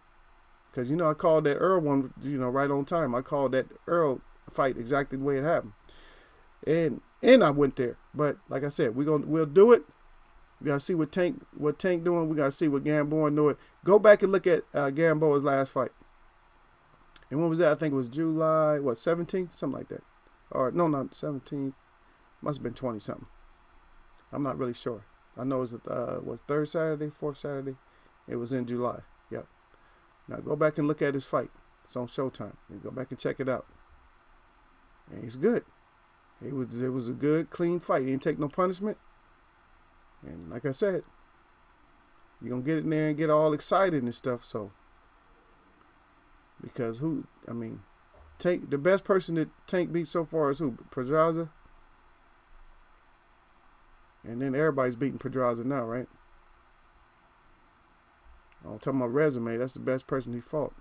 Because, I called that Earl one, right on time. I called that Earl fight exactly the way it happened. And I went there. But like I said, we'll do it. We got to see what Tank doing. We got to see what Gamboa doing. Go back and look at Gamboa's last fight. And when was that? I think it was July, 17th? Something like that. Or, no, not 17th. Must have been 20-something. I'm not really sure. I know it was third Saturday, fourth Saturday. It was in July. Yep. Now go back and look at his fight. It's on Showtime. And go back and check it out. And he's good. It was a good, clean fight. He didn't take no punishment. And like I said, you're going to get in there and get all excited and stuff. So, because the best person that Tank beat so far is who? Pedraza? And then everybody's beating Pedraza now, right? I'm talking about resume. That's the best person he fought.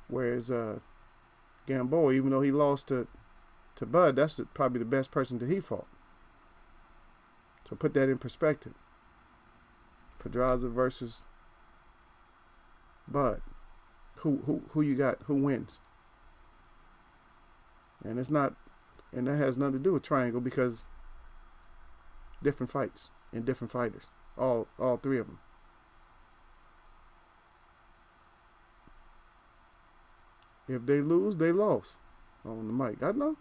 Whereas Gamboa, even though he lost to Bud, that's probably the best person that he fought. So put that in perspective. Pedraza versus Bud. Who you got? Who wins? And that has nothing to do with triangle, because different fights and different fighters. All three of them. If they lose, they lost. On the mic. I know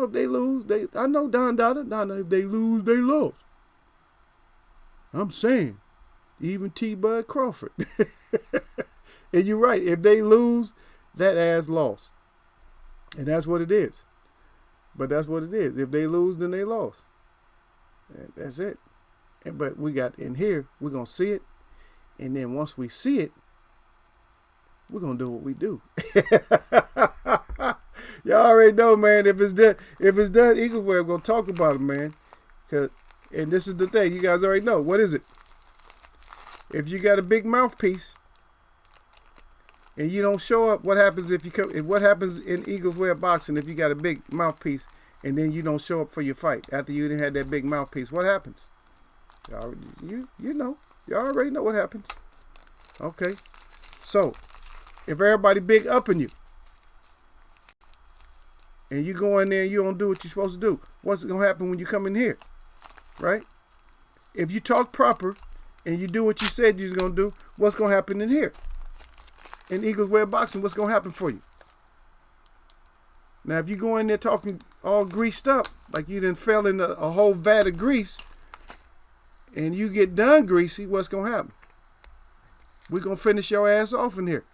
if they lose, I know Don Dada. If they lose, they lost. I'm saying, even T. Bud Crawford. And you're right. If they lose, that ass lost. And that's what it is. But that's what it is. If they lose, then they lost. And that's it. But we got in here, we're going to see it. And then once we see it, we're going to do what we do. Y'all already know, man. If it's done, Eagles Way, we're going to talk about it, man. And this is the thing. You guys already know. What is it? If you got a big mouthpiece and you don't show up, what happens what happens in Eagles Way of boxing if you got a big mouthpiece and then you don't show up for your fight after you didn't have that big mouthpiece? What happens? You know. You already know what happens. Okay. So, if everybody big upping you, and you go in there and you don't do what you're supposed to do, what's going to happen when you come in here? Right? If you talk proper and you do what you said you was going to do, what's going to happen in here? In Eagles Way of boxing, what's going to happen for you? Now, if you go in there talking all greased up, like you done fell in a whole vat of grease, and you get done greasy, what's going to happen? We're going to finish your ass off in here.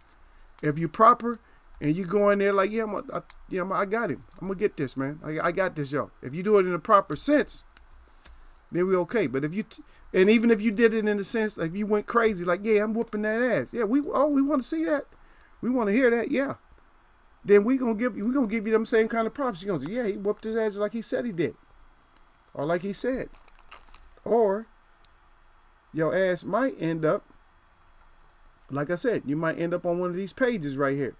If you proper and you go in there like, I got him. I'm going to get this, man. I got this, y'all. If you do it in a proper sense, then we're okay. But even if you did it in the sense, like you went crazy, like, yeah, I'm whooping that ass. Yeah, we want to see that. We want to hear that, yeah. Then we're going to give you them same kind of props. You're going to say, yeah, he whooped his ass like he said he did. Or like he said. Or your ass might end up, like I said, you might end up on one of these pages right here.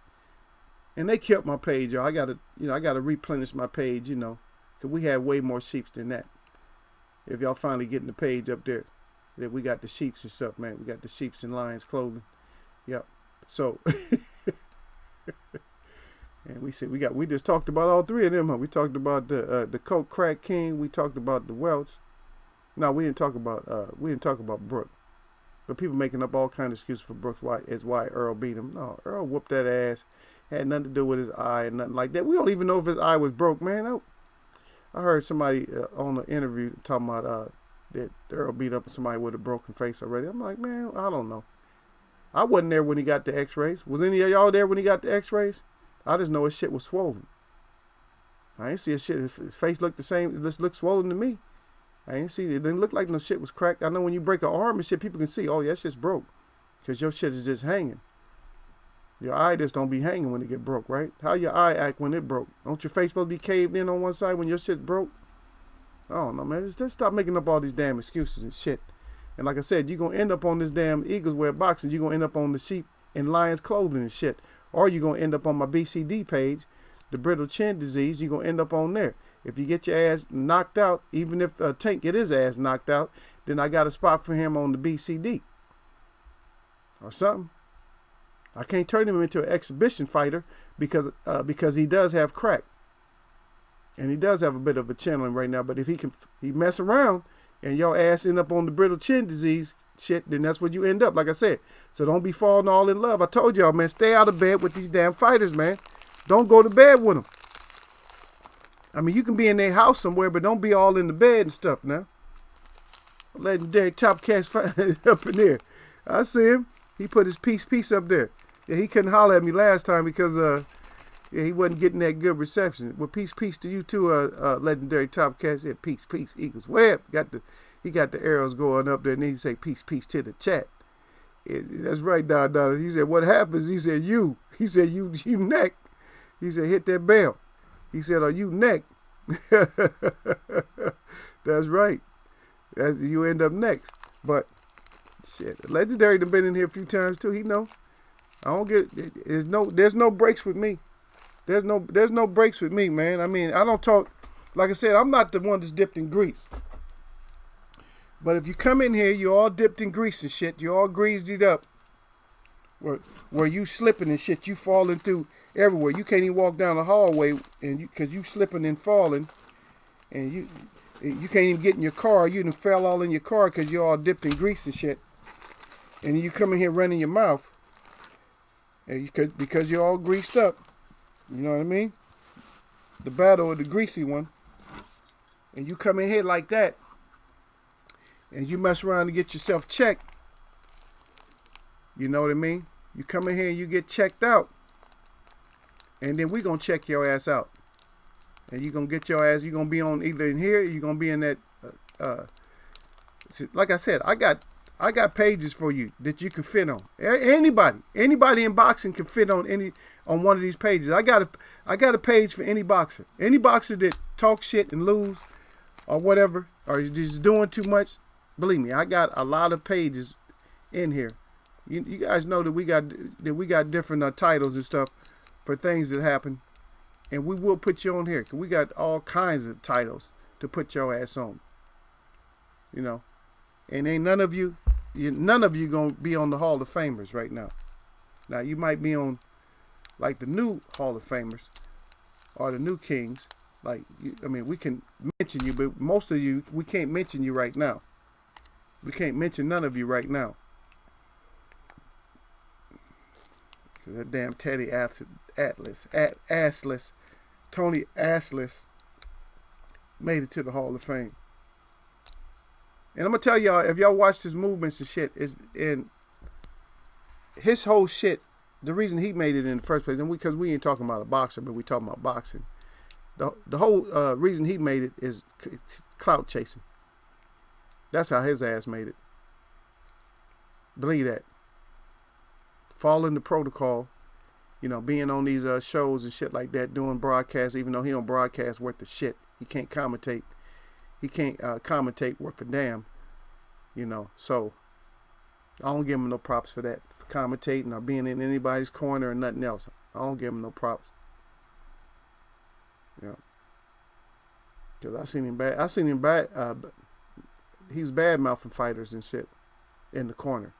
And they killed my page, y'all. I gotta replenish my page, because we have way more sheeps than that. If y'all finally getting the page up there, that we got the sheeps and stuff, man. We got the sheeps and lions clothing. Yep. So, and we just talked about all three of them, huh? We talked about the Coke Crack King. We talked about the Welch. No, we didn't talk about Brooke. But people making up all kind of excuses for Brooks why Earl beat him. No, Earl whooped that ass. Had nothing to do with his eye and nothing like that. We don't even know if his eye was broke, man. I heard somebody on the interview talking about that Earl beat up somebody with a broken face already. I'm like, man, I don't know. I wasn't there when he got the x-rays. Was any of y'all there when he got the x-rays? I just know his shit was swollen. I ain't see his shit. His face looked the same. It just looked swollen to me. I ain't see it. It didn't look like no shit was cracked. I know when you break an arm and shit, people can see, oh, yeah, that shit's broke. Because your shit is just hanging. Your eye just don't be hanging when it get broke, right? How your eye act when it broke? Don't your face supposed to be caved in on one side when your shit broke? I don't know, man. Just stop making up all these damn excuses and shit. And like I said, you're going to end up on this damn Eagles Way of boxing. You're going to end up on the sheep in Lion's Clothing and shit. Or you're going to end up on my BCD page, the brittle chin disease. You're going to end up on there. If you get your ass knocked out, even if Tank get his ass knocked out, then I got a spot for him on the BCD or something. I can't turn him into an exhibition fighter because he does have crack. And he does have a bit of a channeling right now. But if he mess around and your ass end up on the brittle chin disease shit, then that's what you end up, like I said. So don't be falling all in love. I told y'all, man, stay out of bed with these damn fighters, man. Don't go to bed with them. I mean, you can be in their house somewhere, but don't be all in the bed and stuff now. Legendary Top Cats up in there. I see him. He put his peace up there. Yeah, he couldn't holler at me last time because he wasn't getting that good reception. Well, peace to you too, Legendary Top Cats. Yeah, peace, Eagles Web. He got the arrows going up there, and then he say peace to the chat. Yeah, that's right, Don. He said, what happens? He said, you. He said, you neck. He said, hit that bell. He said, are you neck? That's right. You end up next. But shit, Legendary done been in here a few times too. He know. I don't get. There's no breaks with me. There's no breaks with me, man. I mean, I don't talk. Like I said, I'm not the one that's dipped in grease. But if you come in here, you're all dipped in grease and shit. You're all greased it up. Where you slipping and shit, you falling through everywhere. You can't even walk down the hallway, and because you slipping and falling, and you can't even get in your car. You done fell all in your car because you're all dipped in grease and shit. And you come in here running your mouth, and because you're all greased up. You know what I mean? The battle of the greasy one. And you come in here like that, and you mess around to get yourself checked. You know what I mean? You come in here and you get checked out. And then we going to check your ass out. And you going to get your ass, you're going to be on either in here, or you're going to be in that, like I said, I got pages for you that you can fit on. Anybody in boxing can fit on one of these pages. I got a page for any boxer. Any boxer that talks shit and lose or whatever, or is just doing too much. Believe me, I got a lot of pages in here. You guys know that we got different titles and stuff for things that happen, and we will put you on here because we got all kinds of titles to put your ass on. You know, and ain't none of you gonna be on the Hall of Famers right now. Now you might be on like the new Hall of Famers or the new Kings. Like, I mean, we can mention you, but most of you we can't mention you right now. We can't mention none of you right now. That damn Teddy Assless, Tony Assless made it to the Hall of Fame. And I'm gonna tell y'all, if y'all watch his movements and shit, and his whole shit, the reason he made it in the first place, and because we ain't talking about a boxer, but we talking about boxing. The whole reason he made it is clout chasing. That's how his ass made it. Believe that. Following the protocol, you know, being on these shows and shit like that, doing broadcasts, even though he don't broadcast worth the shit. He can't commentate. He can't commentate worth a damn. You know, so I don't give him no props for that. For commentating or being in anybody's corner or nothing else. I don't give him no props. Yeah. Because I seen him bad. He's bad mouthing fighters and shit in the corner.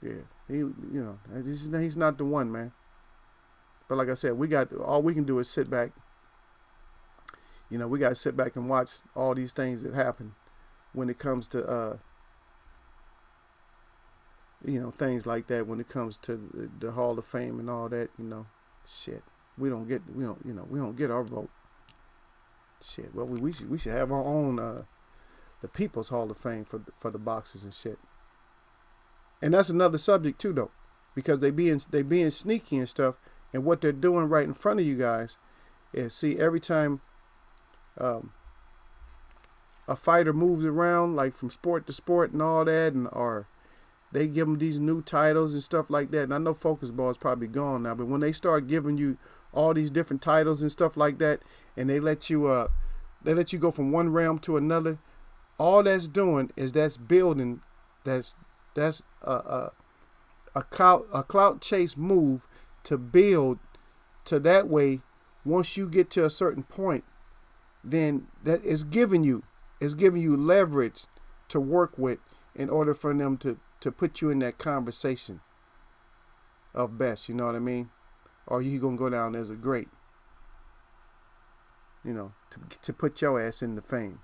Yeah, he's not the one, man. But like I said, all we can do is sit back. You know, we got to sit back and watch all these things that happen when it comes to, things like that. When it comes to the Hall of Fame and all that, shit, we don't get our vote. Shit, well, we should have our own, the People's Hall of Fame for the boxers and shit. And that's another subject too, though, because they being sneaky and stuff, and what they're doing right in front of you guys is, see, every time a fighter moves around, like from sport to sport and all that, or they give them these new titles and stuff like that. And I know Focus Ball is probably gone now, but when they start giving you all these different titles and stuff like that, and they let you go from one realm to another, all that's doing is that's building. That's a clout chase move to build to that way. Once you get to a certain point, then that is giving you leverage to work with in order for them to put you in that conversation of best. You know what I mean? Or you gonna go down as a great. You know, to put your ass in the fame,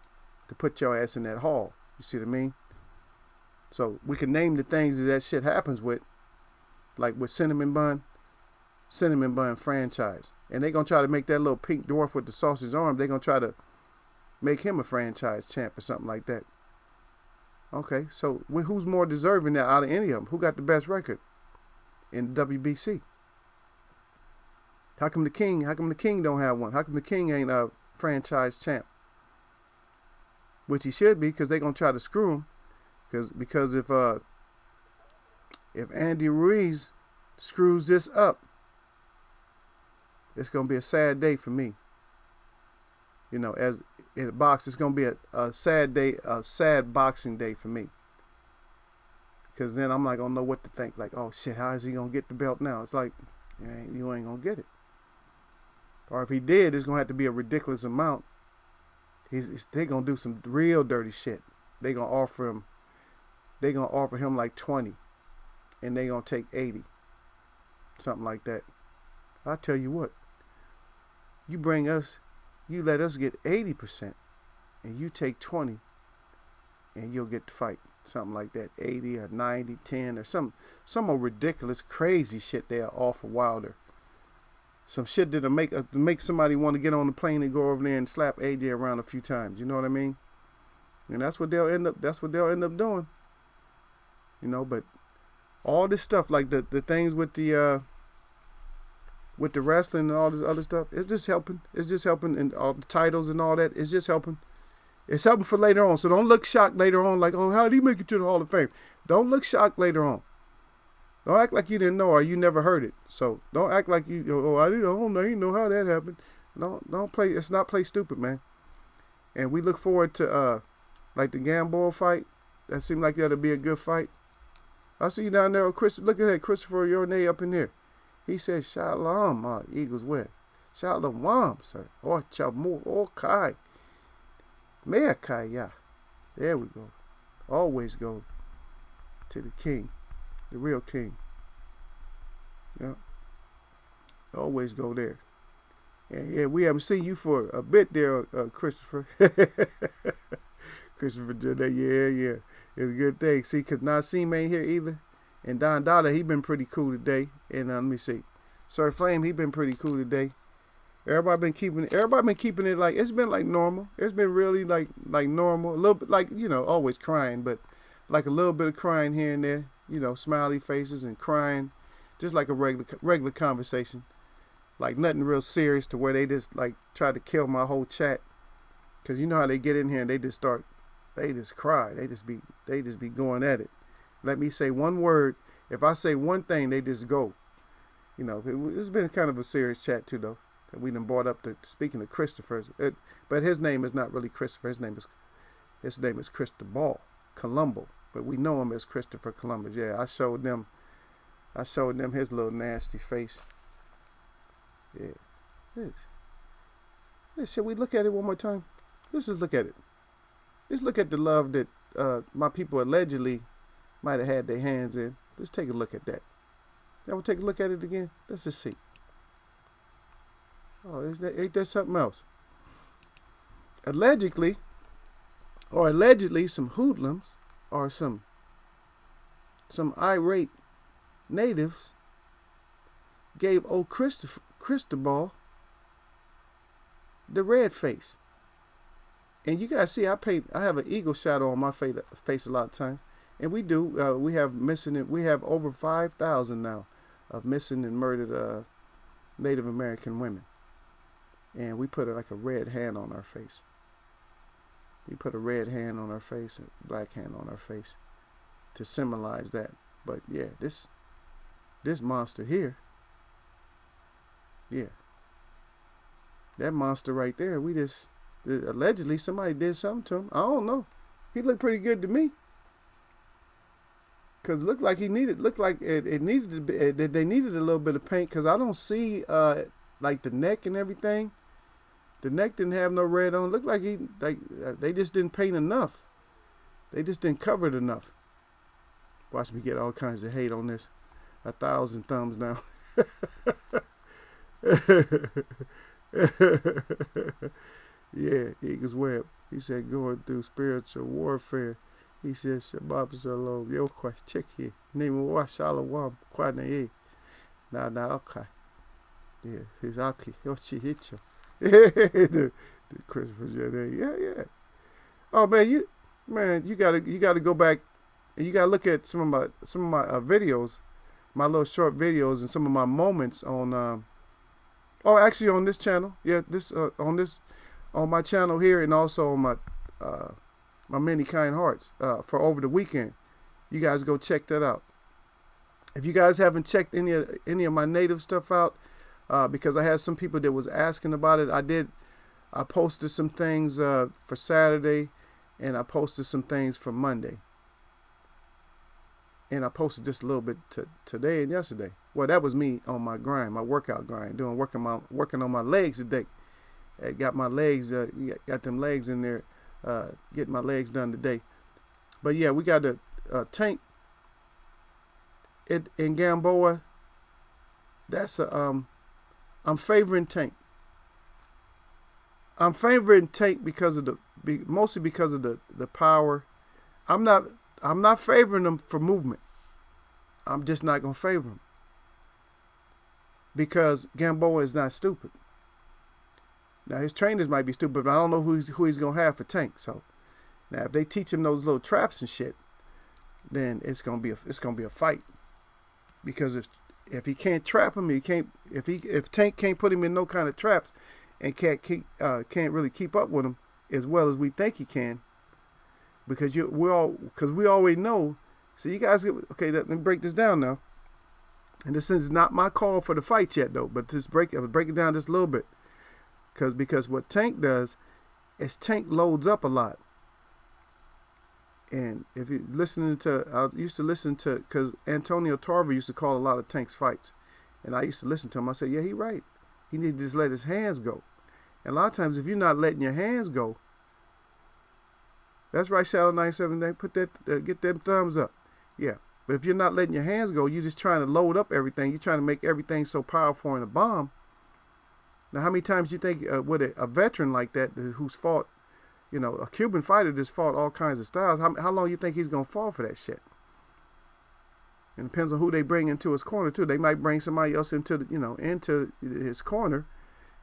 to put your ass in that hall. You see what I mean? So we can name the things that shit happens with, like with Cinnamon Bun franchise. And they're going to try to make that little pink dwarf with the sausage arm, they're going to try to make him a franchise champ or something like that. Okay, so who's more deserving out of any of them? Who got the best record in the WBC? How come the King don't have one? How come the King ain't a franchise champ? Which he should be, because they're going to try to screw him. Because if Andy Ruiz screws this up, it's going to be a sad day for me. You know, as in a box, it's going to be a sad day, a sad boxing day for me. Because then I'm not going to know what to think. Like, oh shit, how is he going to get the belt now? It's like, you ain't going to get it. Or if he did, it's going to have to be a ridiculous amount. They're going to do some real dirty shit. They're going to offer him like 20. And they're going to take 80. Something like that. I tell you what. You let us get 80%. And you take 20. And you'll get the fight. Something like that. 80 or 90, 10 or some more ridiculous, crazy shit they'll offer Wilder. Some shit that'll make somebody want to get on the plane and go over there and slap AJ around a few times. You know what I mean? And that's what they'll end up doing. You know, but all this stuff, like the things with the wrestling and all this other stuff, it's just helping. It's just helping, and all the titles and all that. It's just helping. It's helping for later on. So don't look shocked later on, like, oh, how did he make it to the Hall of Fame? Don't look shocked later on. Don't act like you didn't know or you never heard it. So don't act like I don't know how that happened. Don't play. It's not play stupid, man. And we look forward to like the Gamboa fight. That seemed like that'll be a good fight. I see you down there, Chris. Look at that, Christopher Yornay up in there. He said, "Shalom, Eagles win. Shalom, sir. Or chamu, or kai, mea kai, yeah. There we go. Always go to the king, the real king. Yeah. Always go there. And yeah, we haven't seen you for a bit there, Christopher. Christopher did that. Yeah. It's a good thing. See, because Nassim ain't here either. And Don Dada, he been pretty cool today. And let me see. Sir Flame, he been pretty cool today. Everybody been keeping it like, it's been like normal. It's been really like normal. A little bit like, always crying, but like a little bit of crying here and there. Smiley faces and crying. Just like a regular conversation. Like nothing real serious to where they just like try to kill my whole chat. Because you know how they get in here and they just cry. They just be going at it. Let me say one word. If I say one thing, they just go. It's been kind of a serious chat too, though. That we done brought up to speaking of Christopher. But his name is not really Christopher. His name is Cristobal Colombo. But we know him as Christopher Columbus. Yeah, I showed them his little nasty face. Yeah. Shall we look at it one more time? Let's just look at it. Let's look at the love that my people allegedly might have had their hands in. Let's take a look at that. Now we'll take a look at it again. Let's just see. Oh, ain't that something else? Allegedly, some hoodlums or some irate natives gave old Cristobal the red face. And you guys see, I have an eagle shadow on my face a lot of times. And we do. We have over 5,000 now of missing and murdered Native American women. And we put like a red hand on our face. We put a red hand on our face and a black hand on our face to symbolize that. But yeah, this monster here. Yeah. That monster right there, allegedly somebody did something to him. I don't know. He looked pretty good to me. Cause looked like looked like it needed to be, they needed a little bit of paint. Cause I don't see like the neck and everything. The neck didn't have no red on. Looked like they just didn't paint enough. They just didn't cover it enough. Watch me get all kinds of hate on this. 1,000 thumbs now. Yeah, Eagles Web. He said going through spiritual warfare. He said Shabbat Shalom. Yo, check here. Name wa Shalom. Kwanae. Nah, okay. Yeah, he's Aki. Yo, Chihicho. the Christopher Jenny. Yeah. Oh man, you gotta go back and you gotta look at some of my videos, my little short videos, and some of my moments on actually on this channel. Yeah, this on my channel here, and also on my Many Kind Hearts for over the weekend. You guys go check that out. If you guys haven't checked any of my native stuff out, because I had some people that was asking about it. I posted some things for Saturday, and I posted some things for Monday. And I posted just a little bit today and yesterday. Well, that was me on my grind, my workout grind, working on my legs today. I got my legs, got them legs in there, getting my legs done today. But yeah, we got the tank in Gamboa. That's I'm favoring tank. I'm favoring tank because of mostly because of the power. I'm not favoring them for movement. I'm just not gonna favor them because Gamboa is not stupid. Now his trainers might be stupid, but I don't know who he's gonna have for tank. So now if they teach him those little traps and shit, then it's gonna be a fight. Because if he can't trap him, if Tank can't put him in no kind of traps, and can't really keep up with him as well as we think he can, because we always know. So you guys, okay, let me break this down now. And this is not my call for the fight yet, though. But just break it down just a little bit, because what Tank does is Tank loads up a lot. And if you're listening to, I used to listen to, because Antonio Tarver used to call a lot of Tank's fights. And I used to listen to him. I said, yeah, he's right. He needs to just let his hands go. And a lot of times, if you're not letting your hands go, that's right, Shadow 97, put that, get them thumbs up. Yeah. But if you're not letting your hands go, you're just trying to load up everything. You're trying to make everything so powerful in a bomb. Now, how many times you think with a veteran like that who's fought, a Cuban fighter that's fought all kinds of styles, how long you think he's going to fall for that shit? And it depends on who they bring into his corner, too. They might bring somebody else into his corner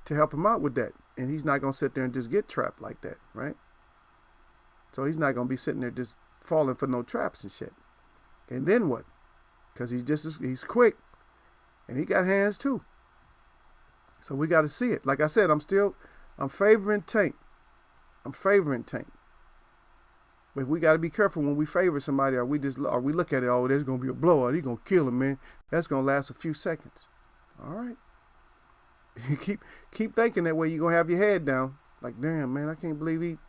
to help him out with that. And he's not going to sit there and just get trapped like that, right? So he's not going to be sitting there just falling for no traps and shit. And then what? Because he's quick. And he got hands, too. So we got to see it. Like I said, I'm favoring Tank. But we got to be careful when we favor somebody, or we look at it, oh, there's going to be a blowout. He's going to kill him, man. That's going to last a few seconds. All right. You keep thinking that way, you're going to have your head down. Like, damn, man, I can't believe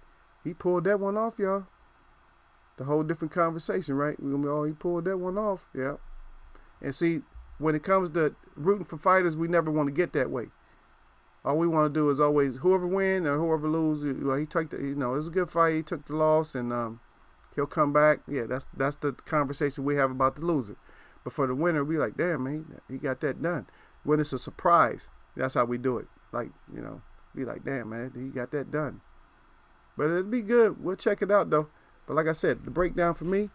he pulled that one off, y'all. The whole different conversation, right? We're going to be, oh, he pulled that one off. Yeah. And see, when it comes to rooting for fighters, we never want to get that way. All we want to do is always, whoever win or whoever lose, he took it was a good fight. He took the loss, and he'll come back. Yeah, that's the conversation we have about the loser. But for the winner, we like, damn, man, he got that done. When it's a surprise, that's how we do it. Like, be like, damn, man, he got that done. But it'll be good. We'll check it out, though. But like I said, the breakdown for me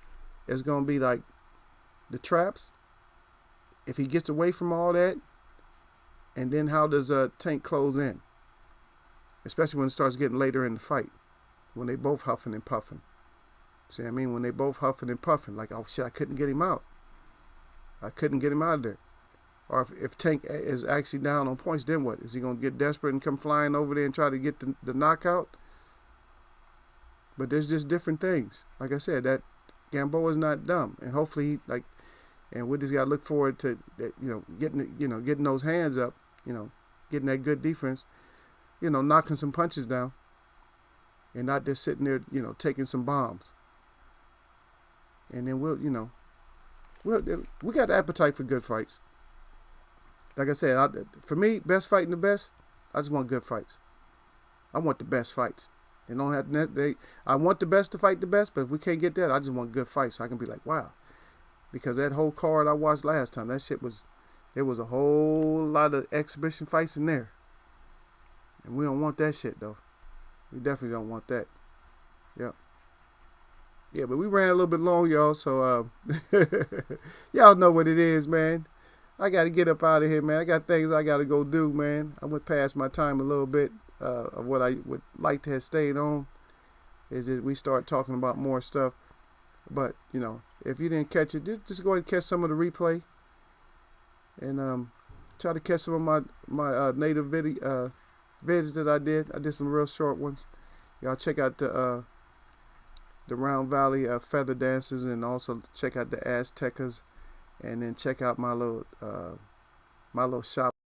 is going to be like the traps. If he gets away from all that, and then how does Tank close in? Especially when it starts getting later in the fight. When they both huffing and puffing. See what I mean? When they both huffing and puffing. Like, oh shit, I couldn't get him out. I couldn't get him out of there. Or if Tank is actually down on points, then what? Is he going to get desperate and come flying over there and try to get the knockout? But there's just different things. Like I said, that Gamboa is not dumb. And hopefully, and we just got to look forward to that, getting those hands up, getting that good defense, knocking some punches down, and not just sitting there, taking some bombs. And then we'll we got the appetite for good fights. Like I said, for me, best fighting the best, I just want good fights. I want the best fights. And don't have I want the best to fight the best, but if we can't get that, I just want good fights so I can be like, wow. Because that whole card I watched last time, that shit was, there was a whole lot of exhibition fights in there. And we don't want that shit, though. We definitely don't want that. Yep. Yeah, but we ran a little bit long, y'all, so y'all know what it is, man. I got to get up out of here, man. I got things I got to go do, man. I went past my time a little bit. Of what I would like to have stayed on is that we start talking about more stuff. But, you know, if you didn't catch it, just go ahead and catch some of the replay. And try to catch some of my native vids that I did. I did some real short ones. Y'all check out the Round Valley feather dancers, and also check out the Aztecas, and then check out my little shop